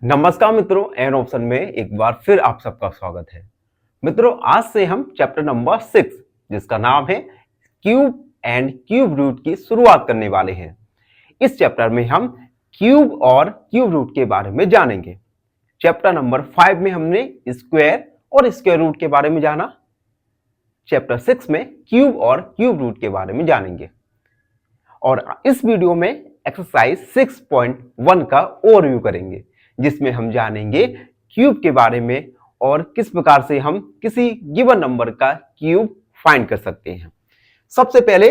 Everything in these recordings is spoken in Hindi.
नमस्कार मित्रों, एन ऑप्शन में एक बार फिर आप सबका स्वागत है। मित्रों, आज से हम चैप्टर नंबर 6 जिसका नाम है क्यूब एंड क्यूब रूट की शुरुआत करने वाले हैं। इस चैप्टर में हम क्यूब और क्यूब रूट के बारे में जानेंगे। चैप्टर नंबर 5 में हमने स्क्वायर और स्क्वायर रूट के बारे में जाना। चैप्टर 6 में क्यूब और क्यूब रूट के बारे में जानेंगे और इस वीडियो में एक्सरसाइज 6.1 का ओवरव्यू करेंगे, जिसमें हम जानेंगे क्यूब के बारे में और किस प्रकार से हम किसी गिवन नंबर का क्यूब फाइंड कर सकते हैं। सबसे पहले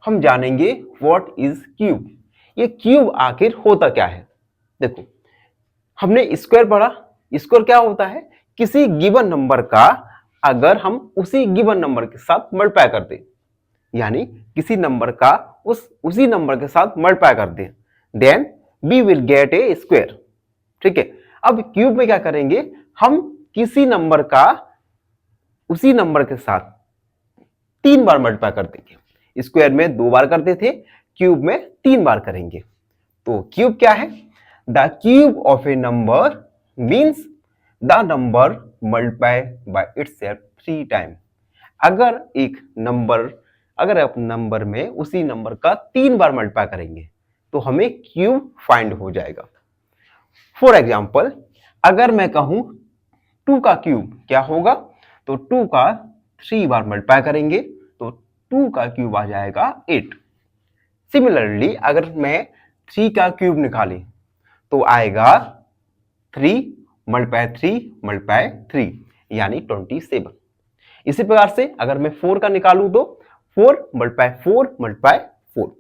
हम जानेंगे व्हाट इज क्यूब। ये क्यूब आखिर होता क्या है। देखो, हमने स्क्वायर पढ़ा। स्क्वायर क्या होता है? किसी गिवन नंबर का अगर हम उसी गिवन नंबर के साथ मल्टीप्लाई कर दें, यानी किसी नंबर का उसी नंबर के साथ मल्टीप्लाई कर दें, then we will get a square. ठीक है। अब क्यूब में क्या करेंगे? हम किसी नंबर का उसी नंबर के साथ 3 बार मल्टीप्लाई कर देंगे। स्क्वायर में 2 बार करते थे, क्यूब में 3 बार करेंगे। तो क्यूब क्या है? The cube of a number means the number multiply by itself 3 time. अगर आप नंबर में उसी नंबर का 3 बार मल्टीप्लाई करेंगे तो हमें क्यूब फाइंड हो जाएगा। फॉर एग्जाम्पल, अगर मैं कहूं 2 का क्यूब क्या होगा, तो 2 का 3 बार मल्टीप्लाई करेंगे तो 2 का क्यूब आ जाएगा 8। सिमिलरली अगर मैं 3 का क्यूब निकालें तो आएगा 3 मल्टीप्लाई 3 मल्टीप्लाई 3 यानी 27। इसी प्रकार से अगर मैं 4 का निकालूं तो 4 मल्टीप्लाई 4 मल्टीप्लाई 4,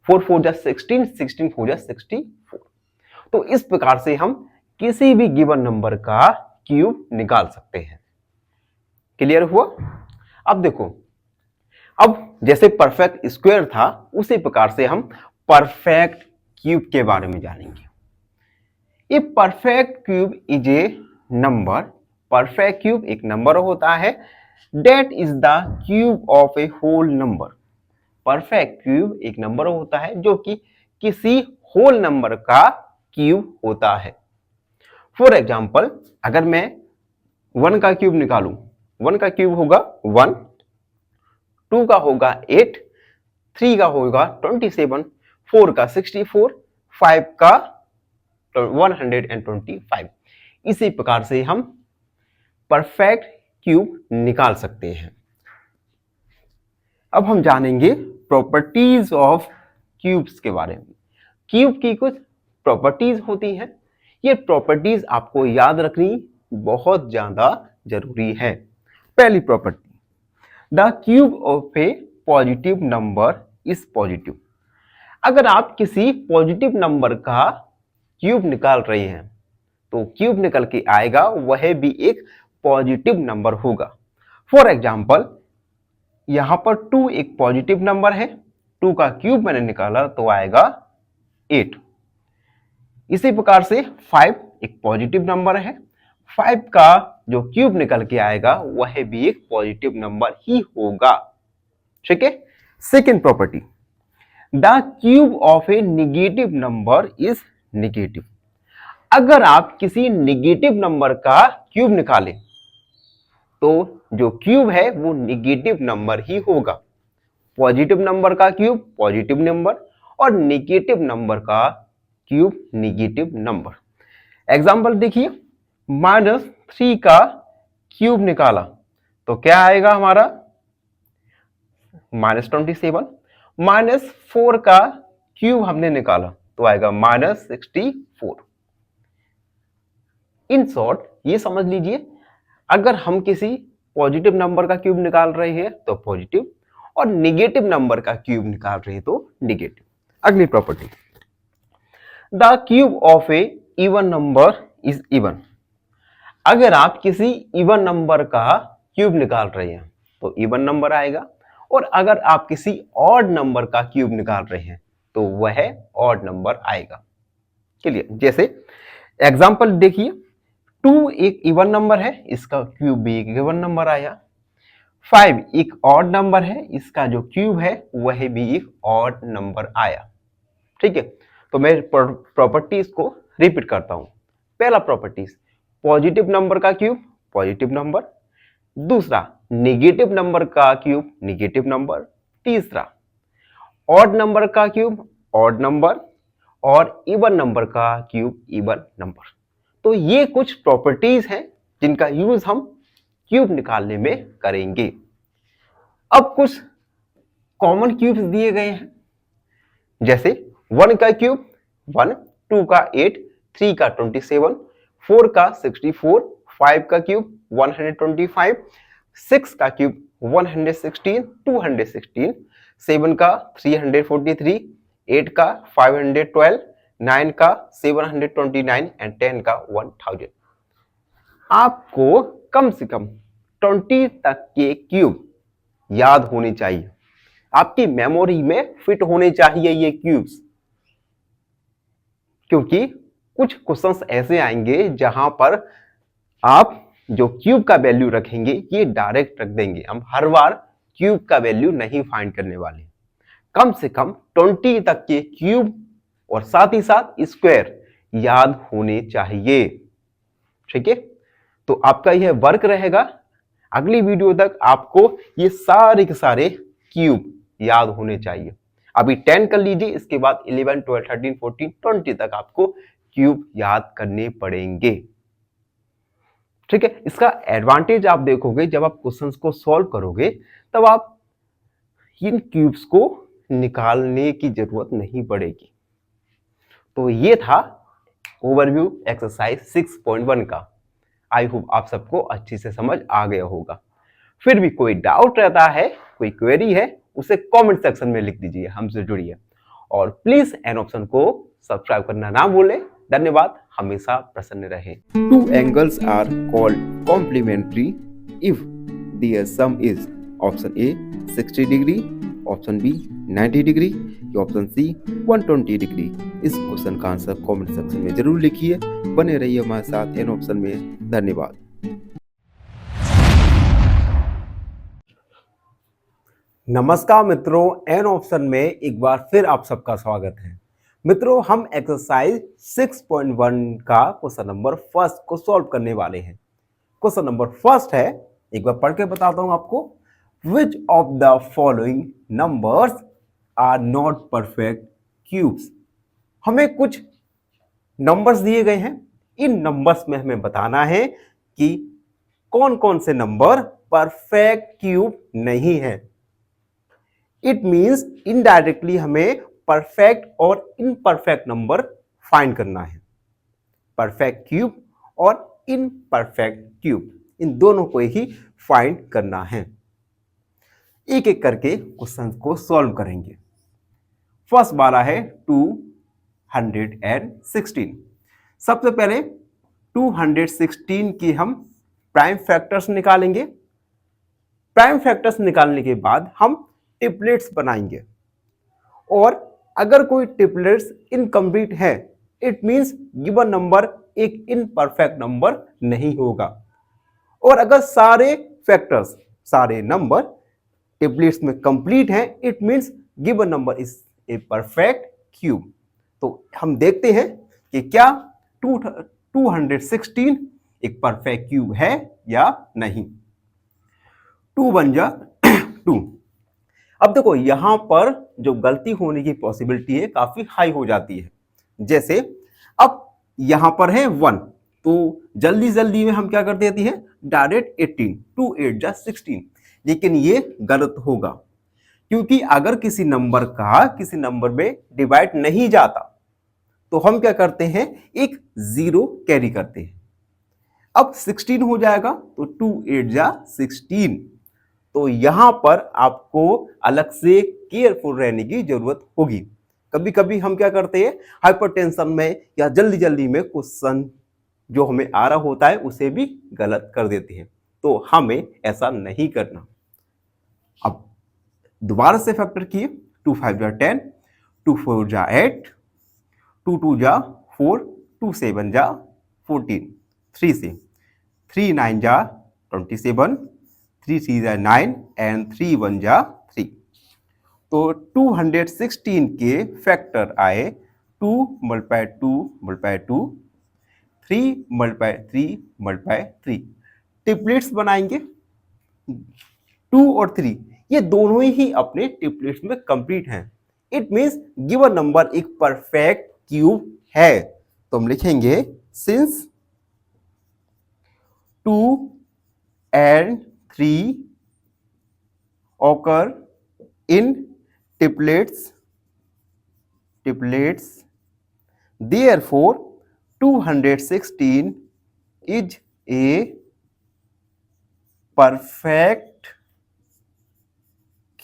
4 4 जा 16, 16 4 जा 64। तो इस प्रकार से हम किसी भी गिवन नंबर का क्यूब निकाल सकते हैं। क्लियर हुआ? अब देखो, अब जैसे परफेक्ट स्क्वायर था उसी प्रकार से हम परफेक्ट क्यूब के बारे में जानेंगे। ये perfect cube is a number. Perfect cube एक नंबर होता है that is the cube of a whole number। Perfect cube एक नंबर होता है जो कि किसी होल नंबर का क्यूब होता है। फॉर एग्जाम्पल, अगर मैं 1 का क्यूब निकालूं, 1 का क्यूब होगा 1, 2 का होगा 8, 3 का होगा 27, 4 का 64, 5 का 125। इसी प्रकार से हम परफेक्ट क्यूब निकाल सकते हैं। अब हम जानेंगे प्रॉपर्टीज ऑफ क्यूब्स के बारे में। क्यूब की कुछ प्रॉपर्टीज होती हैं। ये प्रॉपर्टीज आपको याद रखनी बहुत ज्यादा जरूरी है। पहली property, the cube of A positive number is positive. अगर आप किसी पॉजिटिव नंबर का क्यूब निकाल रहे हैं तो क्यूब निकल के आएगा वह भी एक पॉजिटिव नंबर होगा। फॉर एग्जाम्पल, यहां पर 2 एक पॉजिटिव नंबर है, 2 का क्यूब मैंने निकाला तो आएगा 8। इसी प्रकार से 5 एक पॉजिटिव नंबर है, 5 का जो क्यूब निकल के आएगा वह भी एक पॉजिटिव नंबर ही होगा। ठीक है। Second property, the cube of A negative number is negative. अगर आप किसी निगेटिव नंबर का क्यूब निकालें तो जो क्यूब है वो निगेटिव नंबर ही होगा। पॉजिटिव नंबर का क्यूब पॉजिटिव नंबर और निगेटिव नंबर का क्यूब निगेटिव नंबर। एग्जाम्पल देखिए, -3 का क्यूब निकाला तो क्या आएगा हमारा -27। -4 का क्यूब हमने निकाला तो आएगा -64। इन शॉर्ट ये समझ लीजिए, अगर हम किसी पॉजिटिव नंबर का क्यूब निकाल रहे हैं तो पॉजिटिव और निगेटिव नंबर का क्यूब निकाल रहे हैं तो निगेटिव। अगली property, the cube of A even number is even. अगर आप किसी इवन नंबर का क्यूब निकाल रहे हैं तो इवन नंबर आएगा, और अगर आप किसी ऑड नंबर का क्यूब निकाल रहे हैं तो वह ऑड नंबर आएगा। क्लियर? जैसे एग्जाम्पल देखिए, 2 एक इवन नंबर है, इसका क्यूब भी एक इवन नंबर आया। 5 एक ऑड नंबर है, इसका जो क्यूब है वह भी एक ऑड नंबर आया। ठीक है। तो मैं प्रॉपर्टीज को रिपीट करता हूं। पहला प्रॉपर्टीज, पॉजिटिव नंबर का क्यूब पॉजिटिव नंबर, दूसरा नेगेटिव नंबर का क्यूब नेगेटिव नंबर, तीसरा ऑड नंबर का क्यूब ऑड नंबर और इवन नंबर का क्यूब इवन नंबर। तो ये कुछ प्रॉपर्टीज हैं जिनका यूज हम क्यूब निकालने में करेंगे। अब कुछ कॉमन क्यूब्स दिए गए हैं, जैसे 1 का क्यूब 1, 2 का 8, 3 का 27, 4 का 64, 5 का क्यूब 125, 6 का क्यूब 116, 216, 7 का 343, 8 का 512, 9 का 729 एंड 10 का 1000। आपको कम से कम 20 तक के क्यूब याद होने चाहिए, आपकी मेमोरी में फिट होने चाहिए ये क्यूब्स, क्योंकि कुछ क्वेश्चंस ऐसे आएंगे जहां पर आप जो क्यूब का वैल्यू रखेंगे ये डायरेक्ट रख देंगे। हम हर बार क्यूब का वैल्यू नहीं फाइंड करने वाले, कम से कम 20 तक के क्यूब और साथ ही साथ स्क्वायर याद होने चाहिए। ठीक है, तो आपका यह वर्क रहेगा, अगली वीडियो तक आपको ये सारे के सारे क्यूब याद होने चाहिए। अभी 10 कर लीजिए, इसके बाद 11, 12, 13, 14, 20 तक आपको क्यूब याद करने पड़ेंगे। ठीक है, इसका एडवांटेज आप देखोगे जब आप क्वेश्चंस को सॉल्व करोगे तब आप इन क्यूब्स को निकालने की जरूरत नहीं पड़ेगी। तो ये था ओवरव्यू एक्सरसाइज 6.1 का। आई होप आप सबको अच्छे से समझ आ गया होगा। फिर भी कोई डाउट रहता है, कोई क्वेरी है, उसे कमेंट सेक्शन में लिख दीजिए, हमसे जुड़िए और प्लीज एन ऑप्शन को सब्सक्राइब करना ना भूलें। धन्यवाद, हमेशा प्रसन्न रहें। Two angles are called complementary if their sum is option a 60 degree, option b 90 degree या ऑप्शन सी 120 डिग्री। इस क्वेश्चन का आंसर कमेंट सेक्शन में जरूर लिखिए। बने रहिए हमारे साथ एन ऑप्शन में। धन्यवाद। नमस्कार मित्रों, एन ऑप्शन में एक बार फिर आप सबका स्वागत है। मित्रों, हम एक्सरसाइज 6.1 का क्वेश्चन नंबर फर्स्ट को सॉल्व करने वाले हैं। क्वेश्चन नंबर फर्स्ट है, एक बार पढ़ के बताता हूं आपको। Which of the following numbers are not perfect cubes? हमें कुछ नंबर्स दिए गए हैं, इन नंबर्स में हमें बताना है कि कौन कौन से नंबर परफेक्ट क्यूब नहीं है। इट मींस इनडायरेक्टली हमें परफेक्ट और इनपरफेक्ट नंबर फाइंड करना है। परफेक्ट क्यूब और इनपरफेक्ट क्यूब, इन दोनों को ही फाइंड करना है। एक एक करके क्वेश्चन को सॉल्व करेंगे। फर्स्ट वाला है 216। सबसे पहले 216 की हम प्राइम फैक्टर्स निकालेंगे। प्राइम फैक्टर्स निकालने के बाद हम ट्रिपलेट्स बनाएंगे, और अगर कोई ट्रिपलेट्स इनकम्प्लीट है, इट मींस गिवन नंबर एक इनपरफेक्ट नंबर नहीं होगा। और अगर सारे फैक्टर्स, सारे नंबर ट्रिपलेट्स में कंप्लीट है, it means given number is a perfect cube. तो हम देखते हैं कि क्या 216 एक परफेक्ट क्यूब है या नहीं। 2 1 जा 2। अब देखो, यहां पर जो गलती होने की पॉसिबिलिटी है काफी हाई हो जाती है। जैसे अब यहां पर है 1, तो जल्दी जल्दी में हम क्या कर देते हैं, डायरेक्ट 18, 2 8 जा 16। लेकिन ये गलत होगा, क्योंकि अगर किसी नंबर का किसी नंबर में डिवाइड नहीं जाता तो हम क्या करते हैं, एक 0 कैरी करते हैं। अब 16 हो जाएगा तो 2 8 जा 16। तो यहां पर आपको अलग से केयरफुल रहने की जरूरत होगी। कभी कभी हम क्या करते हैं, हाइपरटेंशन में या जल्दी जल्दी में क्वेश्चन जो हमें आ रहा होता है उसे भी गलत कर देते हैं। तो हमें ऐसा नहीं करना। अब दोबारा से फैक्टर किए, 2 5 जा 10, 2 4 जा 8, 2 2 जा 4, 2 7 जा 14, 3 से 3 9 जा 27, 3 3 जा 9 एंड 3 1 जा 3। तो 216 के फैक्टर आए 2 × 2 × 2, 3 मल्टीप्लाई 3 मल्टीप्लाई 3 ट्रिपलेट्स बनाएंगे। 2 और 3 ये दोनों ही अपने ट्रिपलेट्स में कंप्लीट हैं। इट मींस गिवन नंबर एक परफेक्ट क्यूब है। तो हम लिखेंगे since 2 and 3 occur in triplets, therefore 216 is a perfect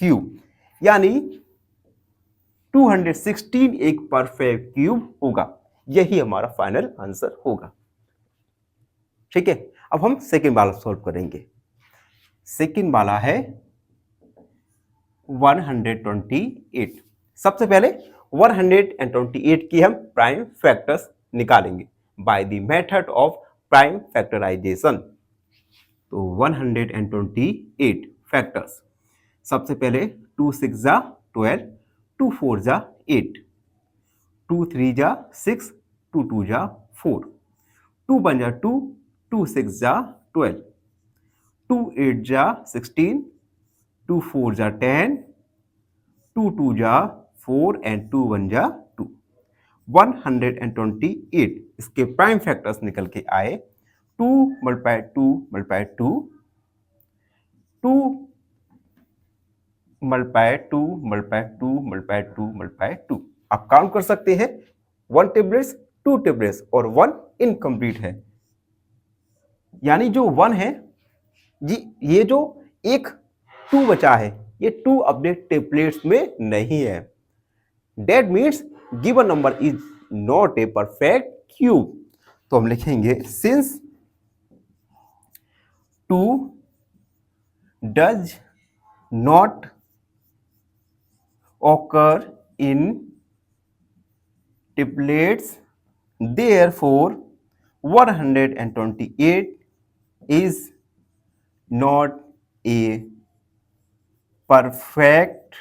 cube. यानी 216 एक परफेक्ट क्यूब होगा। यही हमारा फाइनल आंसर होगा। ठीक है, अब हम सेकेंड वाला सॉल्व करेंगे। सेकेंड वाला है 128। सबसे पहले 128 की हम प्राइम फैक्टर्स निकालेंगे by the method of prime factorization. तो 128 फैक्टर्स, सबसे पहले 2 6 जा 12, 2 4 जा 8, 2 3 जा 6, 2 2 जा 4, 2 1 जा 2, 2 6 जा 12, 2 8 जा 16, 2 4 जा 10, 2 2 जा 4 एंड 2 1 जा 2। 128 इसके प्राइम फैक्टर्स निकल के आए 2 multiply 2 multiply 2, 2 multiply 2 multiply 2 multiply 2 multiply 2। आप काउंट कर सकते हैं 1 टेबलेट्स, 2 टेबलेट्स और 1 इनकम्प्लीट है। यानी जो 1 है जी, ये जो एक 2 बचा है, ये 2 अपने टेबलेट्स में नहीं है। That means given number is not a perfect cube। तो हम लिखेंगे since 2 does not occur in triplets, therefore 128 is not a perfect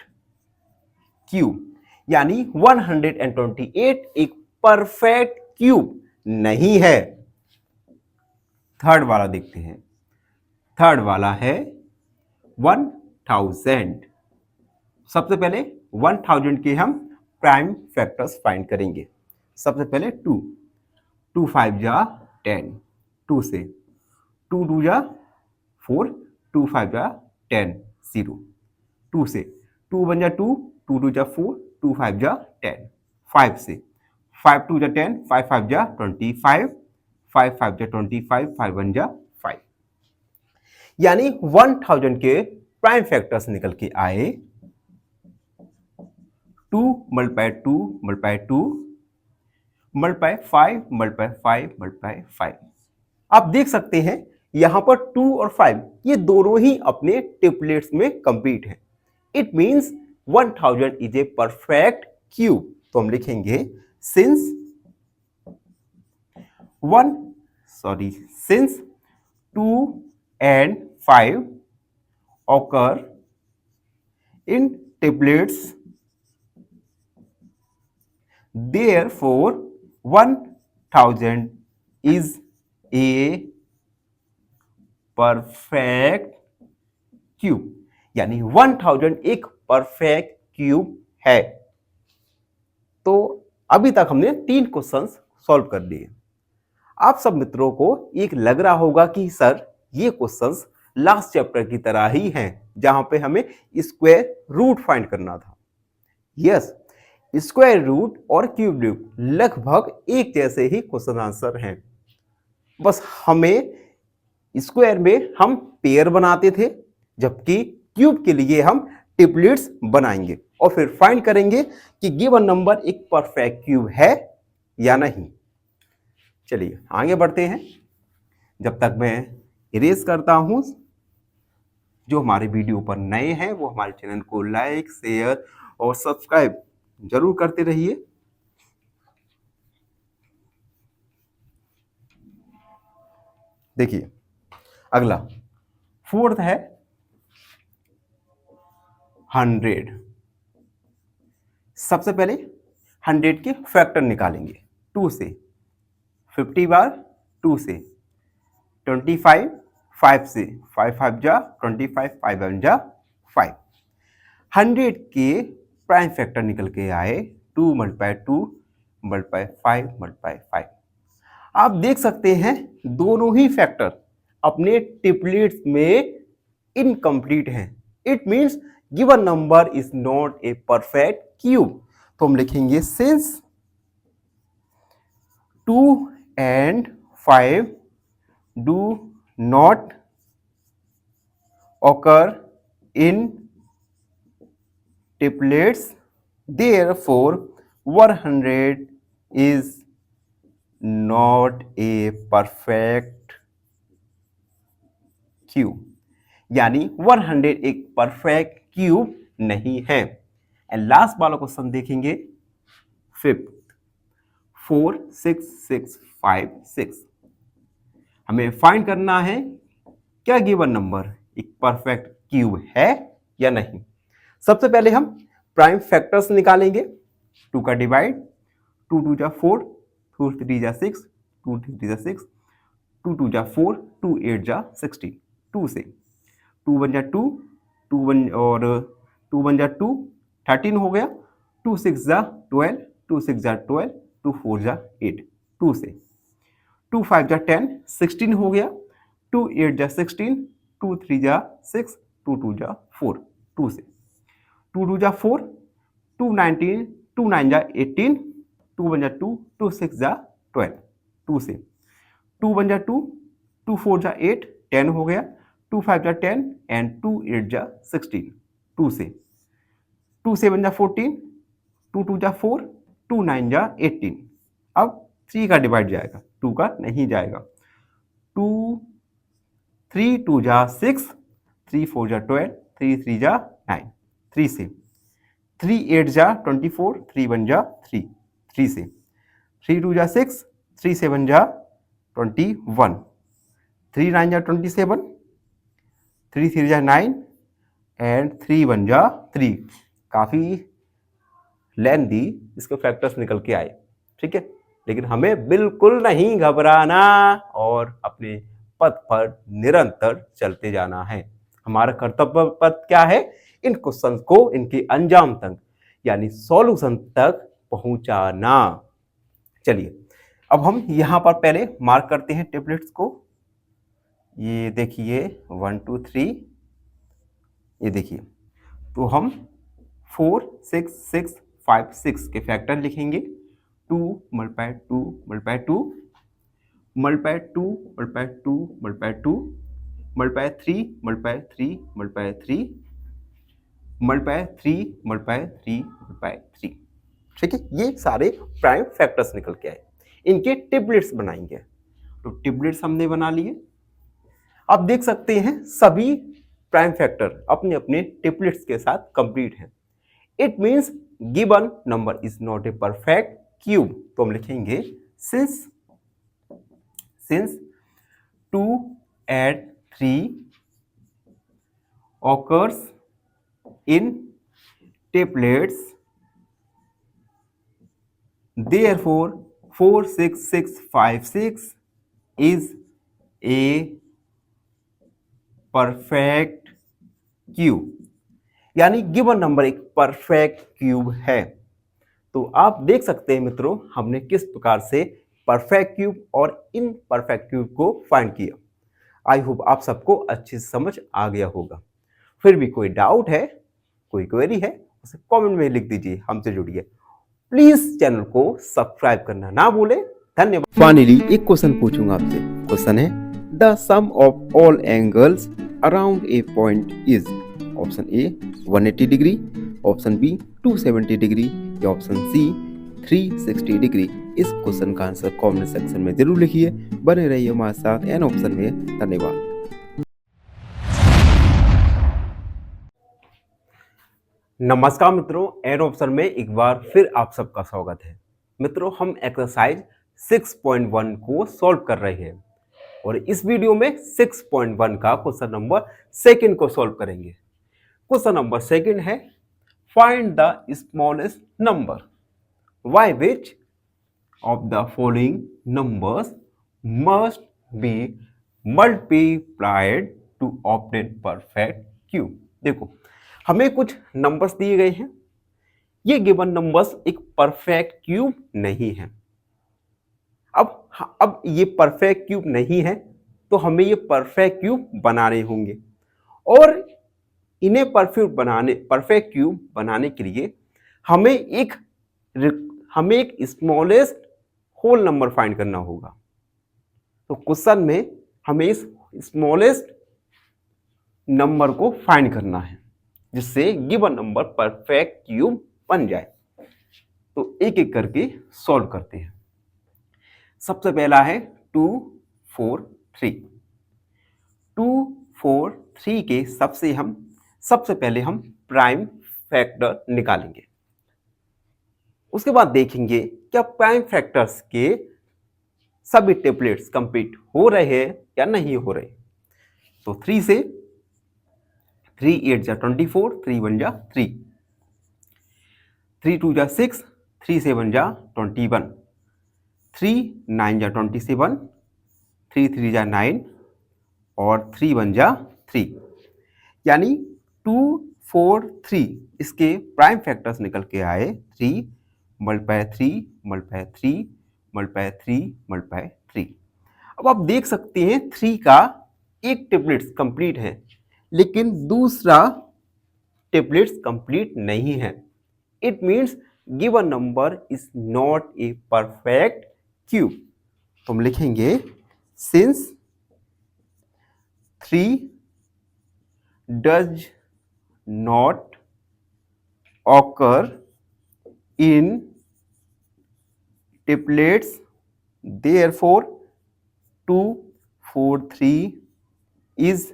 cube. यानी 128 एक परफेक्ट क्यूब नहीं है। थर्ड वाला देखते हैं। थर्ड वाला है 1000। सबसे पहले 1000 के हम प्राइम फैक्टर्स फाइंड करेंगे। सबसे पहले 2, 2 5 जा 10, 2 से 2 2 जा 4, 2 5 जा 10 0, 2 से 2 1 जा 2, 2 2 जा 4, 2 5 जा 10, 5 से 5 2 जा 10, 5 5 जा 25, 5 5 जा 25, 5 1 जा 5। यानी 1000 के प्राइम फैक्टर्स निकल के आए 2 multiply 2 multiply 2 multiply 5 multiply 5 multiply 5। आप देख सकते हैं यहां पर 2 और 5 ये दोनों ही अपने ट्रिपलेट्स में कंप्लीट हैं। It means 1000 is a perfect cube. तो हम लिखेंगे since 2 and 5 occur in triplets, therefore 1000 is a perfect cube. यानी 1000 एक परफेक्ट क्यूब है। तो अभी तक हमने 3 क्वेश्चंस सॉल्व कर दिए। आप सब मित्रों को एक लग रहा होगा कि सर ये क्वेश्चंस लास्ट चैप्टर की तरह ही हैं, जहां पे हमें स्क्वायर रूट फाइंड करना था। यस, स्क्वायर रूट और क्यूब रूट लगभग एक जैसे ही क्वेश्चन आंसर हैं। बस हमें स्क्वायर में हम पेयर बनाते थे, जबकि क्यूब के लिए हम ट्रिपलेट्स बनाएंगे और फिर फाइंड करेंगे कि गिवन नंबर एक परफेक्ट क्यूब है या नहीं। चलिए आगे बढ़ते हैं। जब तक मैं इरेज करता हूं, जो हमारे वीडियो पर नए हैं वो हमारे चैनल को लाइक शेयर और सब्सक्राइब जरूर करते रहिए। देखिए अगला फोर्थ है 100। सबसे पहले 100 के फैक्टर निकालेंगे। 2 से 50 बार 2 से, 25 5 से, 5 5 जा 25, 5 1 जा 5। 100 के प्राइम फैक्टर निकल के आए 2 मल्टीप्लाई 2 मल्टीप्लाई 5 मल्टीप्लाई 5। आप देख सकते हैं दोनों ही फैक्टर अपने ट्रिपलेट्स में इनकम्प्लीट हैं। It means given number is not a perfect cube. तो हम लिखेंगे since 2 and 5 do not occur in triplets, therefore 100 is not a perfect cube. यानी 100 एक परफेक्ट क्यूब नहीं है। एंड लास्ट वाला क्वेश्चन देखेंगे, फिफ्थ, 4 6 6 5 6। हमें फाइंड करना है क्या गिवन नंबर एक परफेक्ट क्यूब है या नहीं। सबसे पहले हम प्राइम फैक्टर्स निकालेंगे। 2 का डिवाइड, 2 2 जा 4, 2 3 जा 6, 2 3 जा 6, 2 2 जा 4, 2 8 जा 16। 2 से 2 1 जा 2, 2 1 और 2 1 जा 2, 13 हो गया। 2 6 जा 12, 2 6 जा 12, 2 4 जा 8। 2 से 2 5 जा 10, 16 हो गया। 2 8 जा 16, 2 3 जा 6, 2 2 जा 4। 2 से 2 2 जा 4, 2 19, 2 9 जा 18, 2 1 जा 2, 2 6 जा 12। 2 से 2 1 जा 2, 2 4 जा 8, 10 हो गया। 2 5 जा 10 एंड 2 8 जा 16। 2 से 2 7 जा 14, 2 2 जा 4, 2 9 जा 18। अब 3 का डिवाइड जाएगा, 2 का नहीं जाएगा। 2 3 2 जा 6, 3 4 जा 12, 3 3 जा 9। 3 से 3 8 जा 24, 3 1 जा 3। 3 से 3 2 जा 6, 3 7 जा 21, 3 9 जा 27, 3 3 जा 9 एंड 3 1 जा 3। काफी लेंथी इसके फैक्टर्स निकल के आए, ठीक है। लेकिन हमें बिल्कुल नहीं घबराना और अपने पथ पर निरंतर चलते जाना है। हमारा कर्तव्य पथ क्या है? इन क्वेश्चन को इनके अंजाम तक यानी सॉल्यूशन तक पहुंचाना। चलिए अब हम यहां पर पहले मार्क करते हैं टेबलेट्स को। ये देखिए 1 2 3, ये देखिए। तो हम 4 6 6 5 6 के फैक्टर लिखेंगे। 2 multiply 2 multiply 2 multiply 2 multiply 2 multiply 2 multiply 3 multiply 3 multiply 3 multiply 3 multiply 3 multiply 3। ठीक है, ये सारे प्राइम फैक्टर्स निकल के आए। इनके टेबलेट्स बनाएंगे। तो टेबलेट्स हमने बना लिए। आप देख सकते हैं सभी प्राइम फैक्टर अपने अपने टेबलेट्स के साथ कंप्लीट हैं। It means given number is not a perfect cube. तो हम लिखेंगे since 2 and 3 occurs in triplets, therefore 4 6 6 5 6 is a perfect cube. यानी गिवन नंबर एक परफेक्ट क्यूब है। तो आप देख सकते हैं मित्रों, हमने किस प्रकार से परफेक्ट क्यूब और इनपरफेक्ट क्यूब को फाइंड किया। आई होप आप सबको अच्छी समझ आ गया होगा। फिर भी कोई डाउट है, कोई क्वेरी है, उसे कमेंट में लिख दीजिए, हमसे जुड़िए। प्लीज चैनल को सब्सक्राइब करना ना भूलें। धन्यवाद। फाइनली एक क्वेश्चन पूछूंगा आपसे। क्वेश्चन है the sum of all angles around a point is. Option a 180 degree, option b 270 degree या ऑप्शन सी 360 डिग्री। इस क्वेश्चन का आंसर कमेंट सेक्शन में जरूर लिखिए। बने रहिए हमारे साथ एन ऑप्शन में। धन्यवाद। नमस्कार मित्रों, एन ऑप्शन में एक बार फिर आप सबका स्वागत है। मित्रों, हम एक्सरसाइज 6.1 को सॉल्व कर रहे हैं और इस वीडियो में 6.1 का क्वेश्चन नंबर 2 को सॉल्व करेंगे। क्वेश्चन नंबर 2 है find the smallest number by which of the following numbers must be multiplied to obtain perfect cube। देखो हमें कुछ नंबर्स दिए गए हैं, ये गिवन नंबर्स एक परफेक्ट क्यूब नहीं है। अब ये परफेक्ट क्यूब नहीं है तो हमें ये परफेक्ट क्यूब बनाने होंगे, और इन्हें परफेक्ट क्यूब बनाने के लिए हमें एक स्मॉलेस्ट होल नंबर फाइंड करना होगा। तो क्वेश्चन में हमें इस स्मॉलेस्ट नंबर को फाइंड करना है जिससे गिवन नंबर परफेक्ट क्यूब बन जाए। तो एक एक करके सॉल्व करते हैं। सबसे पहला है 2 4 3। 2 4 3 के सबसे पहले हम प्राइम फैक्टर निकालेंगे। उसके बाद देखेंगे क्या प्राइम फैक्टर्स के सभी टेबलेट्स कंप्लीट हो रहे हैं या नहीं हो रहे। तो 3 से 3 8 जा 24, 3 1 जा 3, 3 2 जा 6, 3 7 जा 21, 3 9 जा 27, 3 3 जा 9 और 3 1 जा 3। यानी 2 4 3 इसके प्राइम फैक्टर्स निकल के आए 3 मल्टीप्लाई 3 मल्टीप्लाई 3 मल्टीप्लाई 3 मल्टीप्लाई 3। अब आप देख सकते हैं 3 का एक टेबलेट्स कंप्लीट है लेकिन दूसरा टेबलेट्स कंप्लीट नहीं है। It means given number is not a perfect cube. तो हम लिखेंगे since 3 does not occur in triplets, therefore 2 4 3 is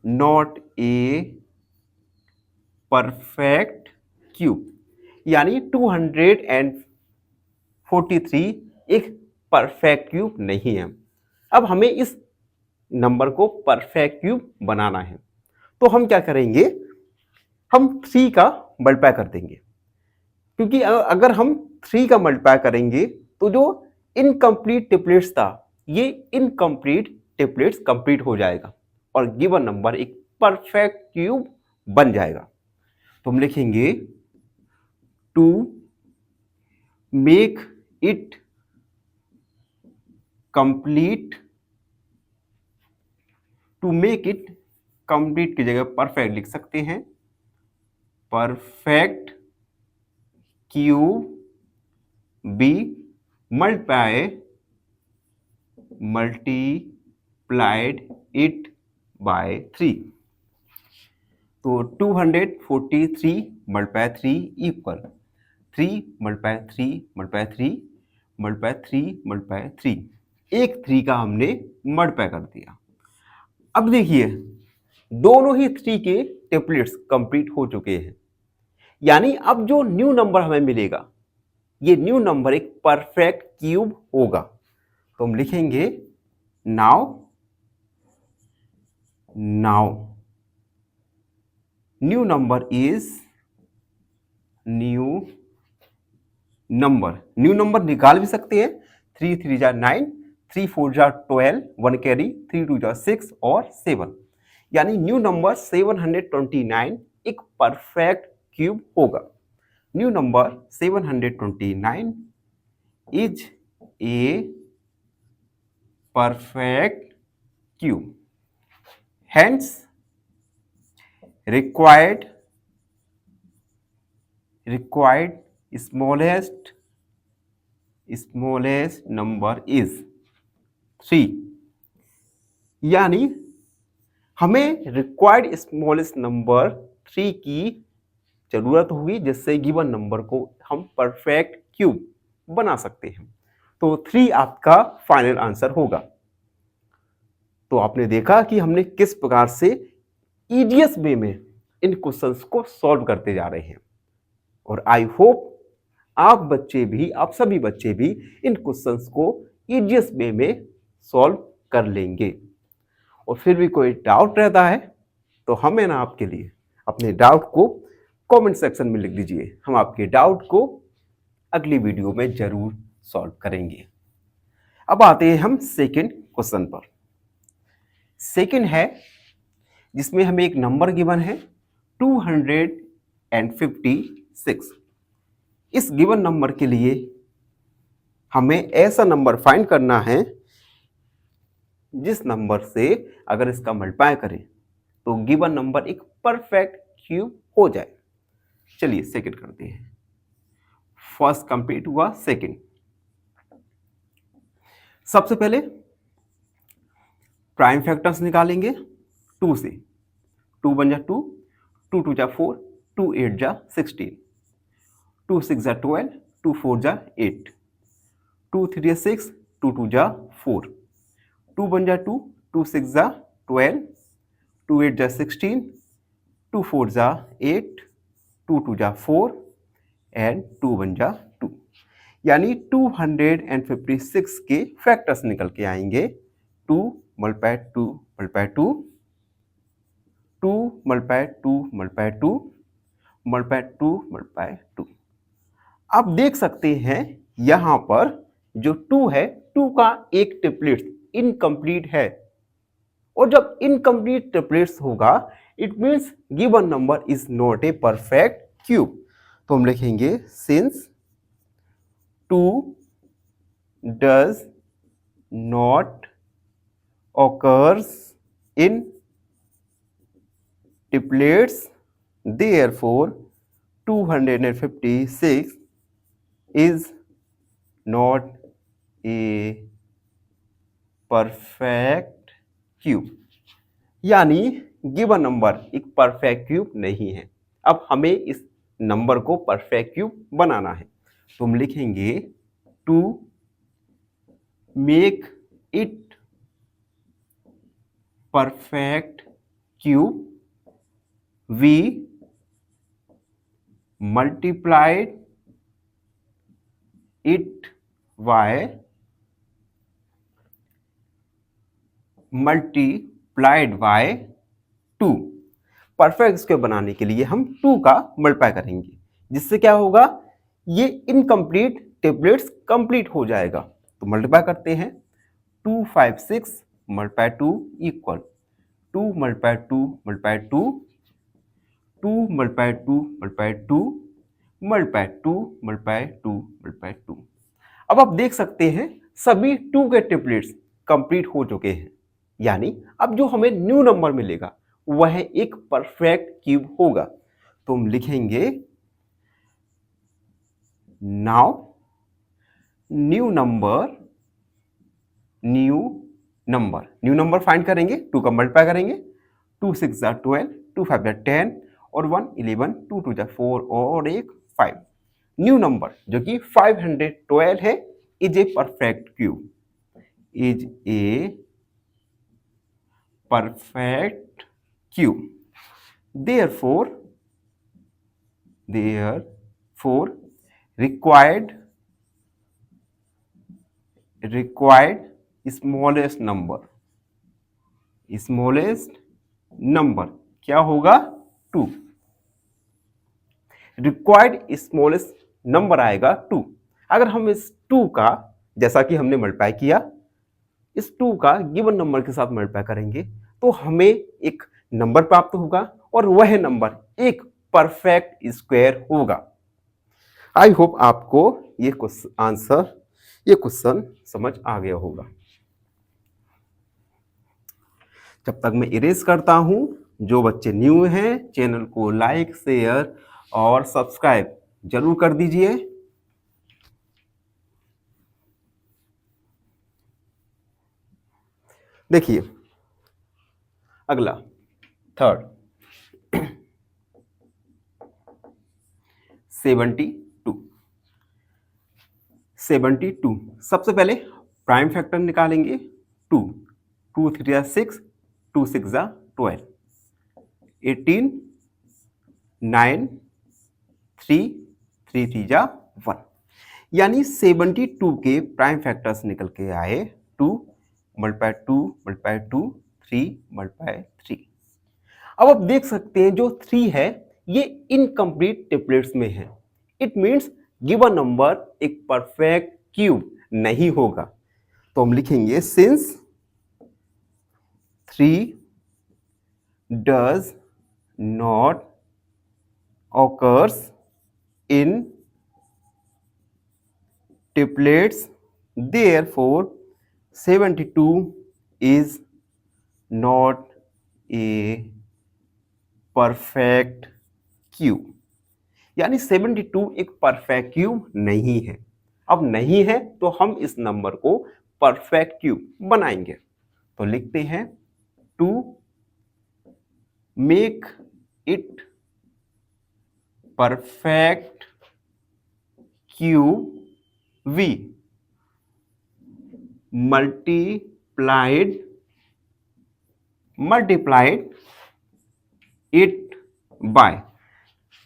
not a perfect cube। यानी 243 एक परफेक्ट क्यूब नहीं है। अब हमें इस नंबर को परफेक्ट क्यूब बनाना है तो हम क्या करेंगे, हम 3 का मल्टीप्लाई कर देंगे, क्योंकि अगर हम 3 का मल्टीप्लाई करेंगे तो जो इनकम्प्लीट ट्रिपलेट्स था ये इनकम्प्लीट ट्रिपलेट्स कंप्लीट हो जाएगा और गिवन नंबर एक परफेक्ट क्यूब बन जाएगा। तो हम लिखेंगे to make it complete, to make it complete की जगह परफेक्ट लिख सकते हैं, perfect cube be multiplied it by 3। तो 243 multiply 3 equal 3 multiply 3 multiply 3 multiply 3 multiply 3, एक 3 का हमने मल्टीप्लाई कर दिया। अब देखिए दोनों ही 3 के टेबलेट्स कंप्लीट हो चुके हैं, यानी अब जो न्यू नंबर हमें मिलेगा ये न्यू नंबर एक परफेक्ट क्यूब होगा। तो हम लिखेंगे now new number is new number निकाल भी सकते हैं। 3 3 जा 9, 3 4 जा 12, 1 कैरी, 3 2 जा 6 और 7, यानी न्यू नंबर 729 एक परफेक्ट क्यूब होगा। New number 729 is a perfect cube, hence required smallest number is 3। यानी हमें रिक्वायर्ड स्मॉलेस्ट नंबर 3 की जरूरत होगी जिससे गिवन नंबर को हम परफेक्ट क्यूब बना सकते हैं। तो 3 आपका फाइनल आंसर होगा। तो आपने देखा कि हमने किस प्रकार से ईजीएस्ट वे में इन क्वेश्चंस को सॉल्व करते जा रहे हैं, और आई होप आप सभी बच्चे भी इन क्वेश्चंस को ईजीएस्ट वे में सॉल्व कर लेंगे। और फिर भी कोई डाउट रहता है तो हमें ना आपके लिए अपने डाउट को कमेंट सेक्शन में लिख दीजिए, हम आपके डाउट को अगली वीडियो में जरूर सॉल्व करेंगे। अब आते हैं हम सेकंड क्वेश्चन पर। सेकंड है जिसमें हमें एक नंबर गिवन है 256। इस गिवन नंबर के लिए हमें ऐसा नंबर फाइंड करना है जिस नंबर से अगर इसका मल्टीप्लाई करें तो गिवन नंबर एक परफेक्ट क्यूब हो जाए। चलिए सेकंड करते हैं। फर्स्ट कंप्लीट हुआ, सेकंड। सबसे पहले प्राइम फैक्टर्स निकालेंगे 2 से। 2 1 जा 2, 2 2 जा 4, 2 8 जा 16, 2 6 जा 12, 2 4 जा 8, 2 3 जा 6, 2 2 जा 4, 2 1 जा 2, 2 6 जा 12, 2 8 जा 16, 2 4 जा 8, 2 2 जा 4 एंड 2 1 जा 2। यानी 256 के फैक्टर्स निकल के आएंगे। 2 multiply 2 multiply 2, 2 multiply 2 multiply 2 multiply 2 multiply 2। आप देख सकते हैं यहां पर जो 2 है, 2 का एक ट्रिपलेट इनकम्प्लीट है, और जब इनकम्प्लीट ट्रिपलेट्स होगा it means given number is not a perfect cube. तो हम लिखेंगे since 2 does not occurs in triplets, therefore 256 is not a perfect cube। यानी गिवन नंबर एक परफेक्ट क्यूब नहीं है। अब हमें इस नंबर को परफेक्ट क्यूब बनाना है, तो हम लिखेंगे to make it perfect cube we multiplied it by multiplied by 2। Perfect square बनाने के लिए हम 2 का मल्टीप्लाई करेंगे, जिससे क्या होगा, ये इनकम्प्लीट टेबलेट्स कंप्लीट हो जाएगा। तो मल्टीप्लाई करते हैं 256 multiply 2 equal 2 multiply 2 multiply 2, 2 multiply 2 multiply 2 multiply 2 multiply 2 multiply 2। अब आप देख सकते हैं सभी 2 के टेबलेट्स कंप्लीट हो चुके हैं, यानी अब जो हमें न्यू नंबर मिलेगा वह एक परफेक्ट क्यूब होगा। तो हम लिखेंगे नाउ न्यू नंबर फाइंड करेंगे, 2 का मल्टीप्लाई करेंगे, 2 6 जा 12, 2 5 जा 10 और 1 11, 2 2 जा 4 और 1 5। न्यू नंबर जो कि 512 है is a perfect cube, is a perfect cube. therefore required smallest number क्या होगा, 2। रिक्वायर्ड स्मॉलेस्ट नंबर आएगा 2। अगर हम इस 2 का, जैसा कि हमने मल्टीप्लाई किया, इस 2 का गिवन नंबर के साथ मल्टीप्लाई करेंगे तो हमें एक नंबर प्राप्त होगा और वह नंबर एक परफेक्ट स्क्वायर होगा। आई होप आपको ये क्वेश्चन समझ आ गया होगा। जब तक मैं इरेज करता हूं, जो बच्चे न्यू हैं चैनल को लाइक शेयर और सब्सक्राइब जरूर कर दीजिए। देखिए अगला थर्ड 72। सबसे पहले प्राइम फैक्टर निकालेंगे 2, 2 3 जा 6, 2 6 जा 12, 18 9 3 3 3 जा 1। यानी 72 के प्राइम फैक्टर्स निकल के आए 2 मल्टीप्लाई 2 मल्टीप्लाई 2 3 मल्टीप्लाई 3। अब आप देख सकते हैं जो 3 है ये इनकम्प्लीट ट्रिपलेट्स में है। इट मीन्स गिवन नंबर एक परफेक्ट क्यूब नहीं होगा। तो हम लिखेंगे since 3 does not occurs in triplets, therefore 72 is not a perfect cube. यानी 72 एक परफेक्ट क्यूब नहीं है। अब नहीं है तो हम इस नंबर को परफेक्ट क्यूब बनाएंगे। तो लिखते हैं to make it perfect cube we multiplied it by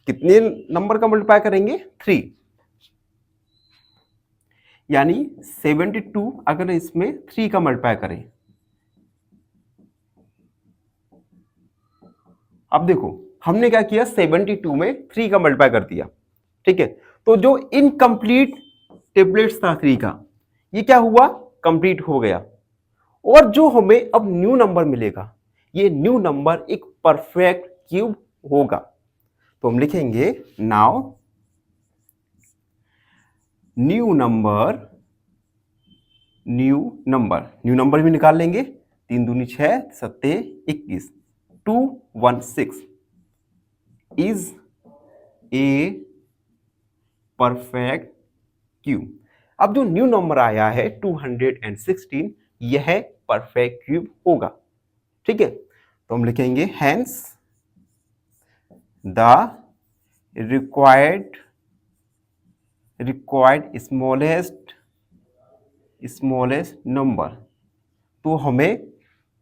कितने नंबर का मल्टीप्लाई करेंगे 3। यानी 72 अगर इसमें 3 का मल्टीप्लाई करें, अब देखो हमने क्या किया 72 में 3 का मल्टीप्लाई कर दिया, ठीक है। तो जो इनकम्प्लीट टेबलेट्स था 3 का, ये क्या हुआ कंप्लीट हो गया। और जो हमें अब न्यू नंबर मिलेगा, ये न्यू नंबर एक परफेक्ट क्यूब होगा। तो हम लिखेंगे नाउ न्यू नंबर भी निकाल लेंगे। 3 दूनी 6 सत्ते 21 216 इज ए परफेक्ट क्यूब। अब जो न्यू नंबर आया है 216, यह परफेक्ट क्यूब होगा, ठीक है। तो हम लिखेंगे hence the required smallest number. तो हमें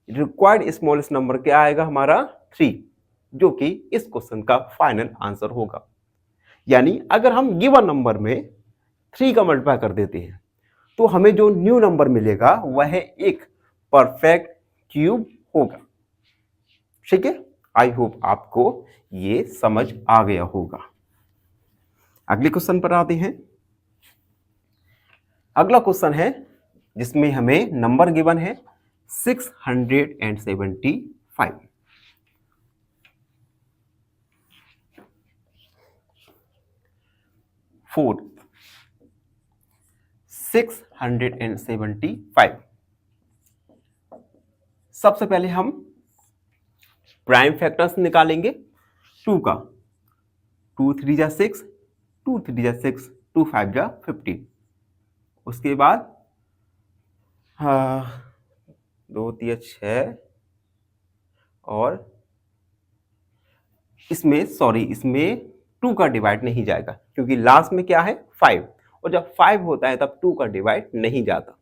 रिक्वायर्ड स्मॉलेस्ट नंबर क्या आएगा हमारा 3, जो कि इस क्वेश्चन का फाइनल आंसर होगा। यानी अगर हम गिवन नंबर में 3 का मल्टीप्लाई कर देते हैं तो हमें जो न्यू नंबर मिलेगा वह एक परफेक्ट क्यूब होगा, ठीक है। आई होप आपको ये समझ आ गया होगा। अगले क्वेश्चन पर आते हैं। अगला क्वेश्चन है जिसमें हमें नंबर गिवन है 675। फोर्थ 675। सबसे पहले हम प्राइम फैक्टर्स निकालेंगे 2 का। 2 3 जा 6, 2 3 जा 6, 2 5 जा 15। उसके बाद 2 3 6 और इसमें 2 का डिवाइड नहीं जाएगा क्योंकि लास्ट में क्या है 5, और जब 5 होता है तब 2 का डिवाइड नहीं जाता।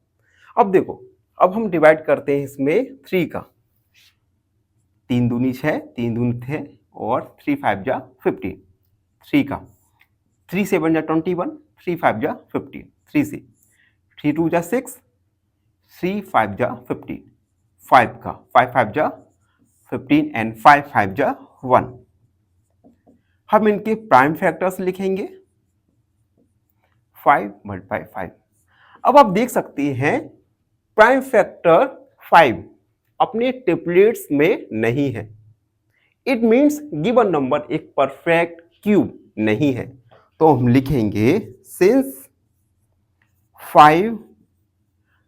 अब देखो, अब हम डिवाइड करते हैं इसमें 3 का। 3 दूनी 6, 3 दूनी थे और 3 5 जा 15। 3 का 3 7 जा 21, 3 5 जा 15, 3 से 3 2 जा 6, 3 5 जा 15, 5 का 5 5 जा 15 एंड 5 5 जा 1। हम इनके प्राइम फैक्टर्स लिखेंगे 5 मल्टीप्लाई 5। अब आप देख सकते हैं प्राइम फैक्टर 5 अपने ट्रिपलेट्स में नहीं है। इट मींस गिवन नंबर एक परफेक्ट क्यूब नहीं है। तो हम लिखेंगे since 5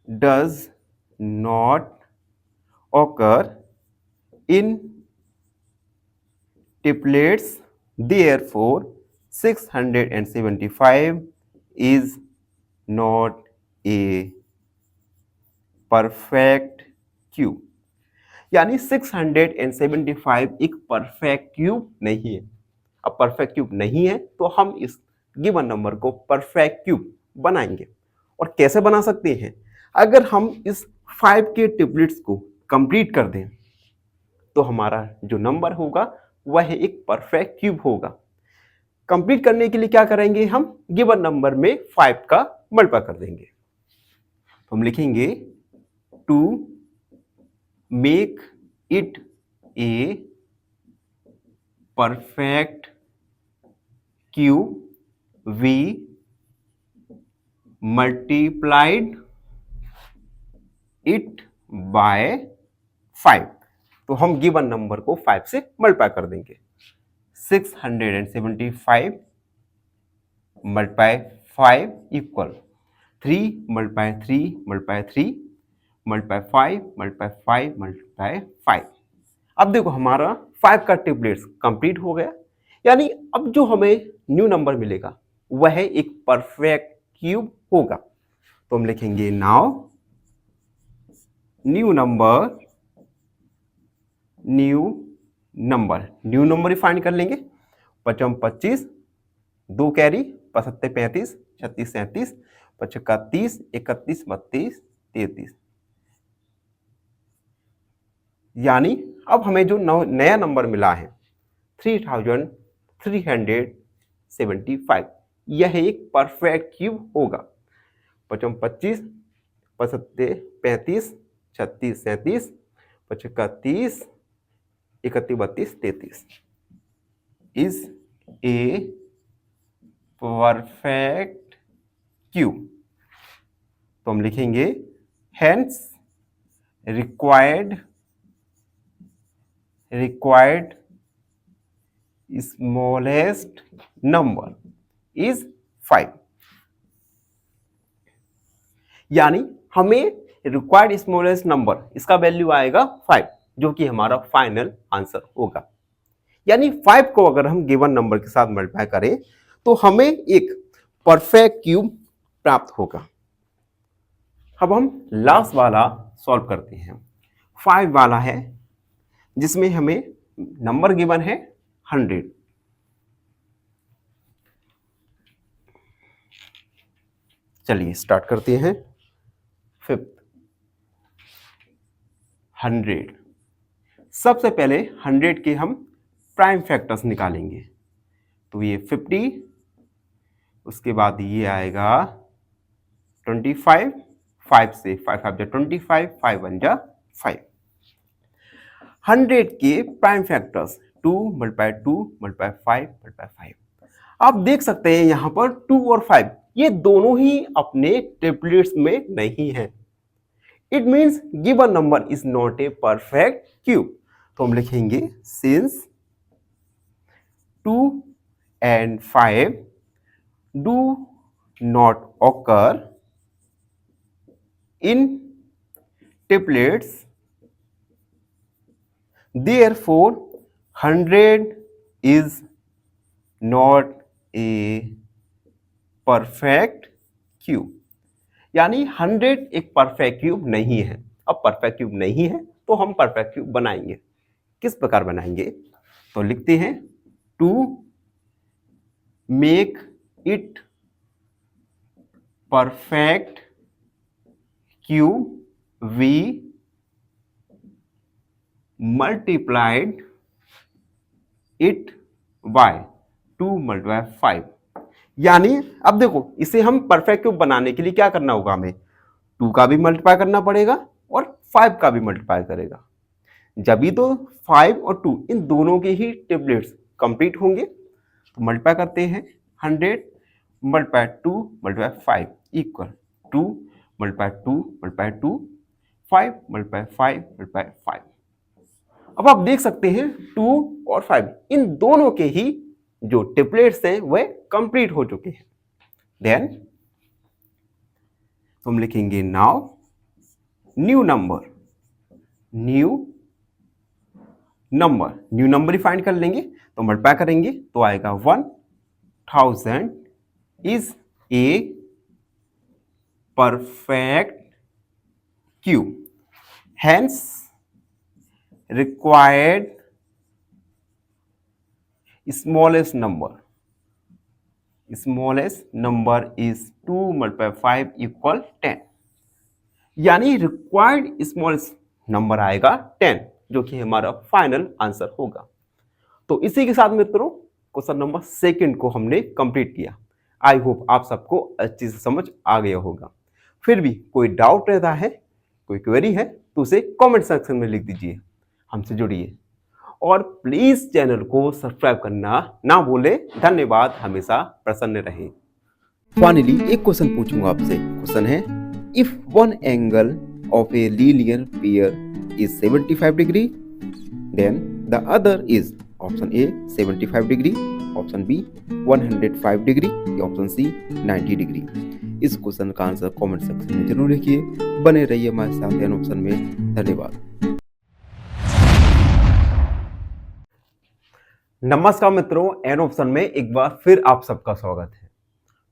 does not occur in triplets, therefore 675 is not a perfect cube। यानी 675 एक परफेक्ट क्यूब नहीं है। अब परफेक्ट क्यूब नहीं है तो हम इस गिवन नंबर को परफेक्ट क्यूब बनाएंगे। और कैसे बना सकते हैं? अगर हम इस 5 के ट्रिपलेट्स को कंप्लीट कर दें तो हमारा जो नंबर होगा वह एक परफेक्ट क्यूब होगा। कंप्लीट करने के लिए क्या करेंगे? हम गिवन नंबर में 5 का मल्टीप्लाई कर देंगे। तो हम लिखेंगे to make it a perfect cube we multiplied it by 5। तो हम गिवन नंबर को 5 से मल्टीप्लाई कर देंगे। 675 multiply 5 equal 3 multiply 3 multiply 3 multiply 5 multiply 5 multiply 5। अब देखो हमारा 5 का ट्रिपलेट्स कंप्लीट हो गया। यानी अब जो हमें न्यू नंबर मिलेगा वह एक परफेक्ट क्यूब होगा। तो हम लिखेंगे नाउ न्यू नंबर फाइंड कर लेंगे। 55 25, 2 कैरी, 75 35, 36 37, 55 30, 31 32, 33। यानी अब हमें जो नया नंबर मिला है 3375, यह एक परफेक्ट क्यूब होगा। 55 25, 75 35, 36 37, 55 30, 31 32, 33 इज ए परफेक्ट क्यूब। तो हम लिखेंगे hence required smallest number is 5। यानी हमें रिक्वायर्ड स्मॉलेस्ट नंबर इसका वैल्यू आएगा 5, जो कि हमारा फाइनल आंसर होगा। यानी 5 को अगर हम गिवन नंबर के साथ मल्टीप्लाई करें तो हमें एक परफेक्ट क्यूब प्राप्त होगा। अब हम लास्ट वाला सॉल्व करते हैं। 5 वाला है जिसमें हमें नंबर गिवन है 100। चलिए स्टार्ट करते हैं। 100। सबसे पहले 100 के हम प्राइम फैक्टर्स निकालेंगे। तो ये 50, उसके बाद ये आएगा 25, 5 से 5 5 25, 5 1 5। 100 के prime factors 2 multiply 2 multiply 5 multiply 5। आप देख सकते हैं यहां पर 2 और 5 ये दोनों ही अपने ट्रिपलेट्स में नहीं है। It means given number is not a perfect cube. तो हम लिखेंगे since 2 and 5 do not occur in triplets, therefore 100 is not a perfect cube. यानी 100 एक परफेक्ट क्यूब नहीं है। अब परफेक्ट क्यूब नहीं है तो हम परफेक्ट क्यूब बनाएंगे। किस प्रकार बनाएंगे? तो लिखते हैं to make it perfect cube we multiplied it by 2 multiply 5। यानी अब देखो इसे हम परफेक्ट क्यूब बनाने के लिए क्या करना होगा, हमें 2 का भी मल्टीप्लाई करना पड़ेगा और 5 का भी मल्टीप्लाई करेगा। जब भी तो 5 और 2 इन दोनों के ही ट्रिपलेट्स कंप्लीट होंगे। तो मल्टीप्लाई करते हैं 100 multiply 2 multiply 5 equal 2 multiply 2 multiply 2 5 multiply 5 multiply 5। अब आप देख सकते हैं 2 और 5 इन दोनों के ही जो ट्रिपलेट्स हैं वह कंप्लीट हो चुके हैं। देन हम लिखेंगे नाउ न्यू नंबर ही फाइंड कर लेंगे। तो मल्टीप्लाई करेंगे तो आएगा 1000 is a perfect cube, hence required smallest number is 2 multiply 5 equal 10। यानी रिक्वायर्ड स्मॉलेस्ट नंबर आएगा 10, जो कि हमारा फाइनल आंसर होगा। तो इसी के साथ मित्रों क्वेश्चन नंबर 2 को हमने कंप्लीट किया। आई होप आप सबको अच्छी से समझ आ गया होगा। फिर भी कोई डाउट रहता है, कोई क्वेरी है तो उसे कमेंट सेक्शन में लिख दीजिए, हमसे जुड़िए और प्लीज चैनल को सब्सक्राइब करना ना भूले। धन्यवाद, हमेशा प्रसन्न रहे। फाइनली एक क्वेश्चन पूछूंगा आपसे। क्वेश्चन है if one angle of a linear pair is 75 degree, then the other is option A 75 degree, option b 105 degree या ऑप्शन सी 90 डिग्री। इस क्वेश्चन का आंसर कमेंट सेक्शन में जरूर लिखिए। बने रहिए हमारे साथ एन ऑप्शन में। धन्यवाद। नमस्कार मित्रों, एन ऑप्शन में एक बार फिर आप सबका स्वागत है।